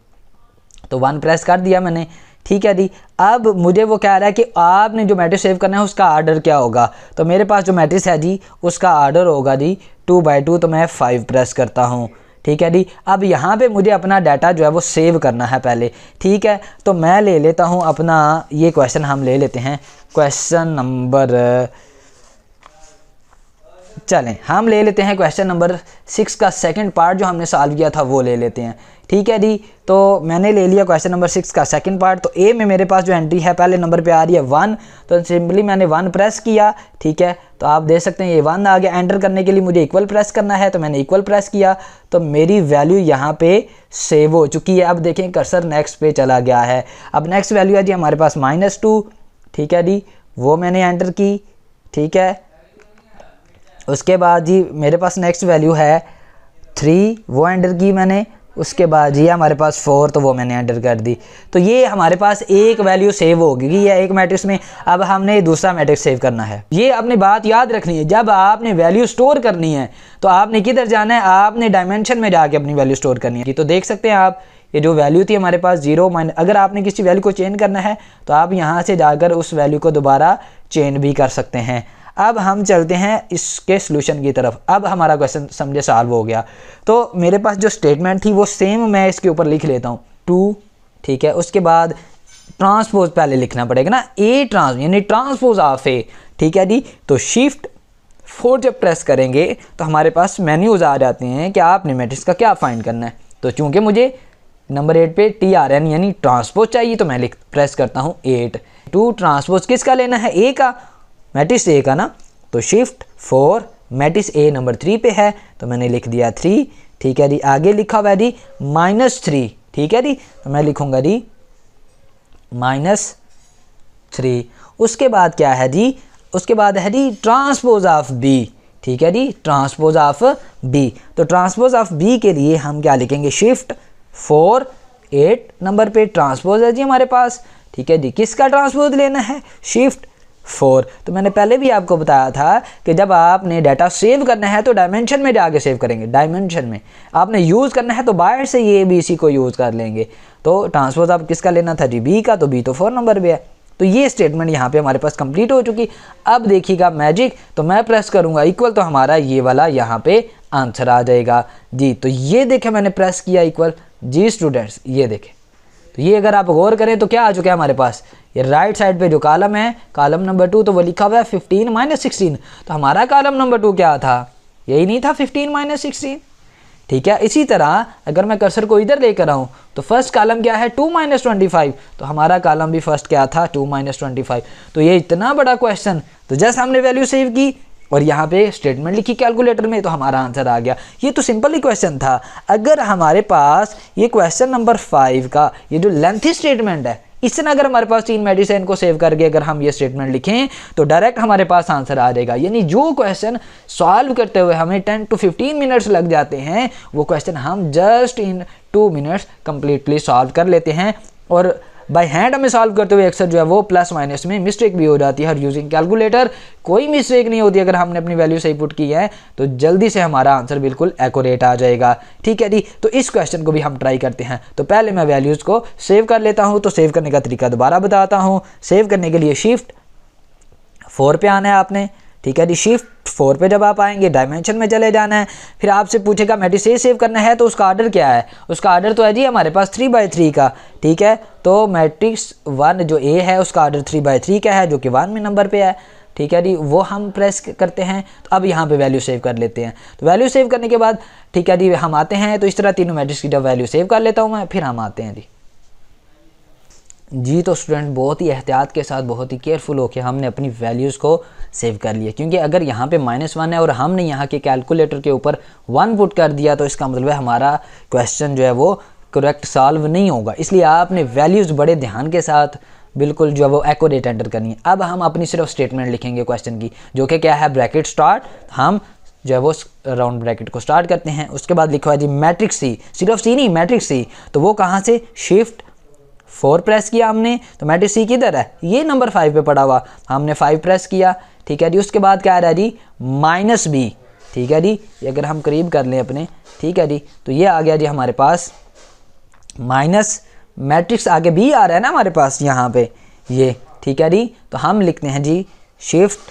तो 1 प्रेस कर दिया मैंने, ठीक है जी। अब मुझे वो कह रहा है कि आपने जो मैट्रिक्स सेव करना है उसका आर्डर क्या होगा। तो मेरे पास जो मैट्रिक्स है जी उसका आर्डर होगा जी 2/2, तो मैं 5 प्रेस करता हूँ, ठीक है जी। अब यहाँ पे मुझे अपना डाटा जो है वो सेव करना है पहले, ठीक है। तो मैं ले लेता हूँ अपना ये क्वेश्चन, हम ले लेते हैं क्वेश्चन नंबर, चलें हम ले लेते हैं क्वेश्चन नंबर 6 का सेकंड पार्ट जो हमने सॉल्व किया था वो ले लेते हैं, ठीक है जी। तो मैंने ले लिया क्वेश्चन नंबर 6 का सेकंड पार्ट। तो ए में मेरे पास जो एंट्री है पहले नंबर पे आ रही है 1, तो सिंपली मैंने 1 प्रेस किया, ठीक है। तो आप देख सकते हैं ये 1 आ गया। एंटर करने के लिए मुझे इक्वल प्रेस करना है, तो मैंने इक्वल प्रेस किया, तो मेरी वैल्यू यहाँ पे सेव हो चुकी है। अब देखें कर्सर नेक्स्ट पे चला गया है। अब नेक्स्ट वैल्यू है जी हमारे पास -2, ठीक है जी, वो मैंने एंटर की, ठीक है। उसके बाद जी मेरे पास नेक्स्ट वैल्यू है 3, वो एंटर की मैंने। उसके बाद जी हमारे पास 4, तो वो मैंने एंटर कर दी। तो ये हमारे पास एक वैल्यू सेव हो गई है एक मैट्रिक्स में। अब हमने दूसरा मैट्रिक्स सेव करना है। ये अपनी बात याद रखनी है, जब आपने वैल्यू स्टोर करनी है तो आपने किधर जाना है, आपने डायमेंशन में जाके अपनी वैल्यू स्टोर करनी है। तो देख सकते हैं आप ये जो वैल्यू थी हमारे पास 0 अगर आपने किसी वैल्यू को चेंज करना है तो आप यहाँ से जाकर उस वैल्यू को दोबारा चेंज भी कर सकते हैं। अब हम चलते हैं इसके सॉल्यूशन की तरफ। अब हमारा क्वेश्चन समझे सॉल्व हो गया। तो मेरे पास जो स्टेटमेंट थी वो सेम मैं इसके ऊपर लिख लेता हूँ 2, ठीक है। उसके बाद ट्रांसपोज पहले लिखना पड़ेगा ना, ए ट्रांस यानी ट्रांसपोज ऑफ ए, ठीक है जी। तो शिफ्ट 4 जब प्रेस करेंगे तो हमारे पास मेन्यूज आ जाते हैं कि आपने मैट्रिक्स का क्या फाइंड करना है। तो चूंकि मुझे नंबर 8 पे टी आ रहा है यानी ट्रांसपोज चाहिए, तो मैं प्रेस करता हूँ 8। 2 ट्रांसपोज किसका लेना है, ए का, मैट्रिक्स ए का ना। तो शिफ्ट 4 मैट्रिक्स ए नंबर 3 पे है, तो मैंने लिख दिया 3, ठीक है जी। आगे लिखा हुआ है जी -3, ठीक है जी। तो मैं लिखूंगा जी -3। उसके बाद क्या है जी, उसके बाद है जी ट्रांसपोज ऑफ बी, ठीक है जी, ट्रांसपोज ऑफ बी। तो ट्रांसपोज ऑफ बी के लिए हम क्या लिखेंगे, शिफ्ट 4 8 नंबर पे ट्रांसपोज है जी हमारे पास, ठीक है जी। किसका ट्रांसपोज लेना है, शिफ्ट 4। तो मैंने पहले भी आपको बताया था कि जब आपने डाटा सेव करना है तो डायमेंशन में जाके सेव करेंगे। डायमेंशन में आपने यूज़ करना है तो बाहर से ये BC को यूज़ कर लेंगे। तो ट्रांसपोज आप किसका लेना था जी, बी का, तो बी तो 4 नंबर पे है। तो ये स्टेटमेंट यहाँ पे हमारे पास कंप्लीट हो चुकी। अब देखिएगा मैजिक, तो मैं प्रेस करूँगा इक्वल, तो हमारा ये वाला यहाँ पे आंसर आ जाएगा जी। तो ये देखें मैंने प्रेस किया इक्वल जी स्टूडेंट्स, ये देखें। तो ये अगर आप गौर करें तो क्या आ चुका है हमारे पास, ये राइट साइड पे जो कॉलम है, कॉलम नंबर 2, तो वो लिखा हुआ है 15 - 16। तो हमारा कॉलम नंबर 2 क्या था, यही नहीं था 15 - 16, ठीक है। इसी तरह अगर मैं कर्सर को इधर लेकर आऊँ तो फर्स्ट कॉलम क्या है 2 - 25, तो हमारा कॉलम भी फर्स्ट क्या था 2 - 25। तो ये इतना बड़ा क्वेश्चन, तो जैसे हमने वैल्यू सेव की और यहाँ पे स्टेटमेंट लिखी कैलकुलेटर में, तो हमारा आंसर आ गया। ये तो सिंपल ही क्वेश्चन था। अगर हमारे पास ये क्वेश्चन नंबर 5 का ये जो लेंथी स्टेटमेंट है, इस तरह अगर हमारे पास 3 मेडिसिन को सेव करके अगर हम ये स्टेटमेंट लिखें तो डायरेक्ट हमारे पास आंसर आ जाएगा। यानी जो क्वेश्चन सॉल्व करते हुए हमें 10 to 15 मिनट्स लग जाते हैं, वो क्वेश्चन हम just in 2 minutes completely solve कर लेते हैं। और बाय हैंड हमें सॉल्व करते हुए अक्सर जो है वो प्लस माइनस में मिस्टेक भी हो जाती है, और यूजिंग कैलकुलेटर कोई मिस्टेक नहीं होती। अगर हमने अपनी वैल्यू सही पुट की है तो जल्दी से हमारा आंसर बिल्कुल एक्यूरेट आ जाएगा। ठीक है जी, तो इस क्वेश्चन को भी हम ट्राई करते हैं। तो पहले मैं वैल्यूज़ को सेव कर लेता हूँ। तो सेव करने का तरीका दोबारा बताता हूँ। सेव करने के लिए शिफ्ट 4 पे आना है आपने। ठीक है जी, शिफ्ट 4 पे जब आप आएंगे डायमेंशन में चले जाना है। फिर आपसे पूछेगा मैट्रिक्स ए सेव करना है, तो उसका आर्डर क्या है? उसका आर्डर तो है जी हमारे पास 3/3 का। ठीक है, तो मैट्रिक्स 1 जो ए है उसका आर्डर 3/3 का है, जो कि 1 में नंबर पे है। ठीक है जी, वो हम प्रेस करते हैं। तो अब यहाँ पे वैल्यू सेव कर लेते हैं। तो वैल्यू सेव करने के बाद ठीक है जी हम आते हैं। तो इस तरह तीनों मैट्रिक्स की जब वैल्यू सेव कर लेता हूँ मैं, फिर हम आते हैं जी। तो स्टूडेंट बहुत ही एहतियात के साथ, बहुत ही केयरफुल होकर हमने अपनी वैल्यूज़ को सेव कर लिया, क्योंकि अगर यहाँ पे -1 है और हमने यहाँ के कैलकुलेटर के ऊपर 1 पुट कर दिया तो इसका मतलब है हमारा क्वेश्चन जो है वो करेक्ट सॉल्व नहीं होगा। इसलिए आपने वैल्यूज़ बड़े ध्यान के साथ बिल्कुल जो है वो एक्यूरेट एंटर करनी है। अब हम अपनी सिर्फ स्टेटमेंट लिखेंगे क्वेश्चन की, जो कि क्या है, ब्रैकेट स्टार्ट। हम जो है वो राउंड ब्रैकेट को स्टार्ट करते हैं। उसके बाद लिखा है जी मैट्रिक्स सी, सिर्फ सी नहीं मैट्रिक्स सी। तो वो कहाँ से, शिफ्ट 4 प्रेस किया हमने, तो मैट्रिक्स सी किधर है, ये नंबर 5 पे पड़ा हुआ, हमने 5 प्रेस किया। ठीक है जी, उसके बाद क्या आ रहा है जी, -b। ठीक है जी, ये अगर हम करीब कर लें अपने, ठीक है जी, तो ये आ गया जी हमारे पास माइनस, मैट्रिक्स आगे b आ रहा है ना हमारे पास यहाँ पे ये। ठीक है जी, तो हम लिखते हैं जी शिफ्ट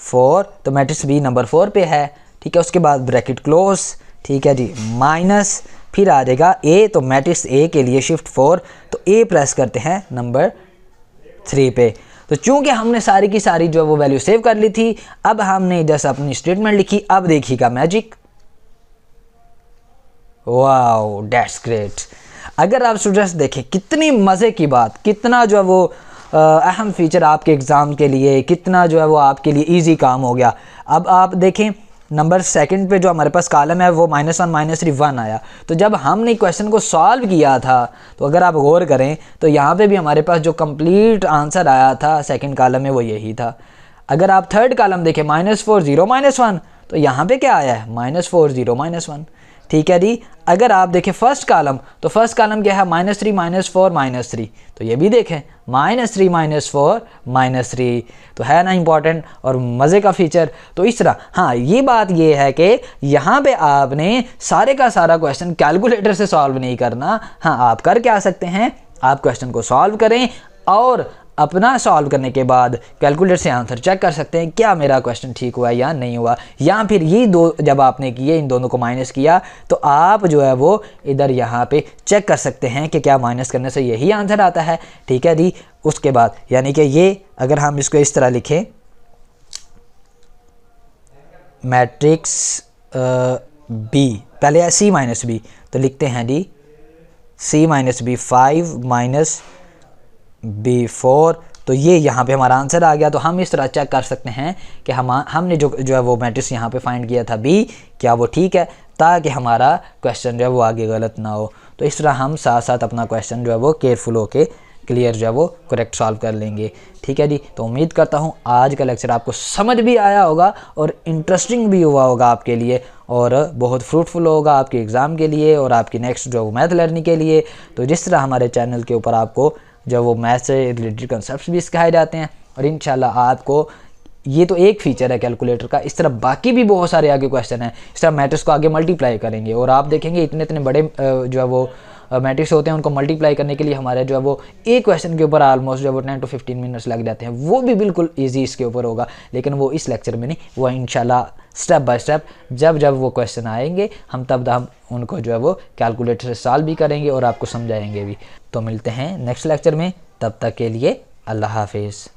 4, तो मैट्रिक्स b नंबर 4 पे है। ठीक है, उसके बाद ब्रैकेट क्लोज। ठीक है जी, माइनस, फिर आ जाएगा a, तो मैट्रिक्स a के लिए शिफ्ट 4, तो a प्रेस करते हैं नंबर 3 पे। तो चूंकि हमने सारी की सारी जो वो वैल्यू सेव कर ली थी, अब हमने जैसे अपनी स्टेटमेंट लिखी। अब देखिएगा मैजिक, वाओ दैट्स ग्रेट। अगर आप स्टूडेंट्स देखें कितनी मज़े की बात, कितना जो है वो अहम फीचर आपके एग्ज़ाम के लिए, कितना जो है वो आपके लिए इजी काम हो गया। अब आप देखें नंबर 2 पे जो हमारे पास कॉलम है वो -1 -3 1 आया। तो जब हमने क्वेश्चन को सॉल्व किया था, तो अगर आप गौर करें तो यहाँ पे भी हमारे पास जो कंप्लीट आंसर आया था 2nd कॉलम में वो यही था। अगर आप 3rd कॉलम देखें -4 0 -1, तो यहाँ पे क्या आया है, -4 0 -1। ठीक है जी, अगर आप देखें 1st कॉलम, तो 1st कॉलम क्या है, -3 -4 -3, तो ये भी देखें -3 -4 -3, तो है ना इंपॉर्टेंट और मज़े का फीचर। तो इस तरह हाँ, ये बात ये है कि यहाँ पे आपने सारे का सारा क्वेश्चन कैलकुलेटर से सॉल्व नहीं करना। हाँ, आप कर क्या सकते हैं, आप क्वेश्चन को सॉल्व करें और अपना सॉल्व करने के बाद कैलकुलेटर से आंसर चेक कर सकते हैं, क्या मेरा क्वेश्चन ठीक हुआ या नहीं हुआ। या फिर ये दो जब आपने किए, इन दोनों को माइनस किया, तो आप जो है वो इधर यहाँ पे चेक कर सकते हैं कि क्या माइनस करने से यही आंसर आता है। ठीक है जी, उसके बाद यानी कि ये अगर हम इसको इस तरह लिखें, मैट्रिक्स बी, पहले है C - B, तो लिखते हैं जी C - B 5 - B 4, तो ये यहाँ पे हमारा आंसर आ गया। तो हम इस तरह चेक कर सकते हैं कि हमने जो है वो मैट्रिक्स यहाँ पे फाइंड किया था B, क्या वो ठीक है, ताकि हमारा क्वेश्चन जो है वो आगे गलत ना हो। तो इस तरह हम साथ साथ अपना क्वेश्चन जो है वो केयरफुल होके क्लियर जो है वो करेक्ट सॉल्व कर लेंगे। ठीक है जी, तो उम्मीद करता हूँ आज का लेक्चर आपको समझ भी आया होगा और इंटरेस्टिंग भी हुआ होगा आपके लिए, और बहुत फ्रूटफुल होगा आपके एग्ज़ाम के लिए और आपकी नेक्स्ट जो मैथ लर्निंग के लिए। तो जिस तरह हमारे चैनल के ऊपर आपको जो वो मैथ से रिलेटेड कंसेप्ट भी सिखाए जाते हैं, और इंशाल्लाह आपको ये तो एक फ़ीचर है कैलकुलेटर का, इस तरह बाकी भी बहुत सारे आगे क्वेश्चन हैं। इस तरह मैट्रिक्स को आगे मल्टीप्लाई करेंगे और आप देखेंगे इतने इतने बड़े जो है वो मैट्रिक्स होते हैं, उनको मल्टीप्लाई करने के लिए हमारे जो है वो एक क्वेश्चन के ऊपर ऑलमोस्ट जो है वो 10 to 15 मिनट्स लग जाते हैं। वो भी बिल्कुल ईजी इसके ऊपर होगा, लेकिन वो इस लेक्चर में नहीं, वो इंशाल्लाह स्टेप बाय स्टेप जब जब वो क्वेश्चन आएंगे हम उनको जो है वो कैलकुलेटर से सॉल्व भी करेंगे और आपको समझाएंगे भी। तो मिलते हैं नेक्स्ट लेक्चर में, तब तक के लिए अल्लाह हाफिज़।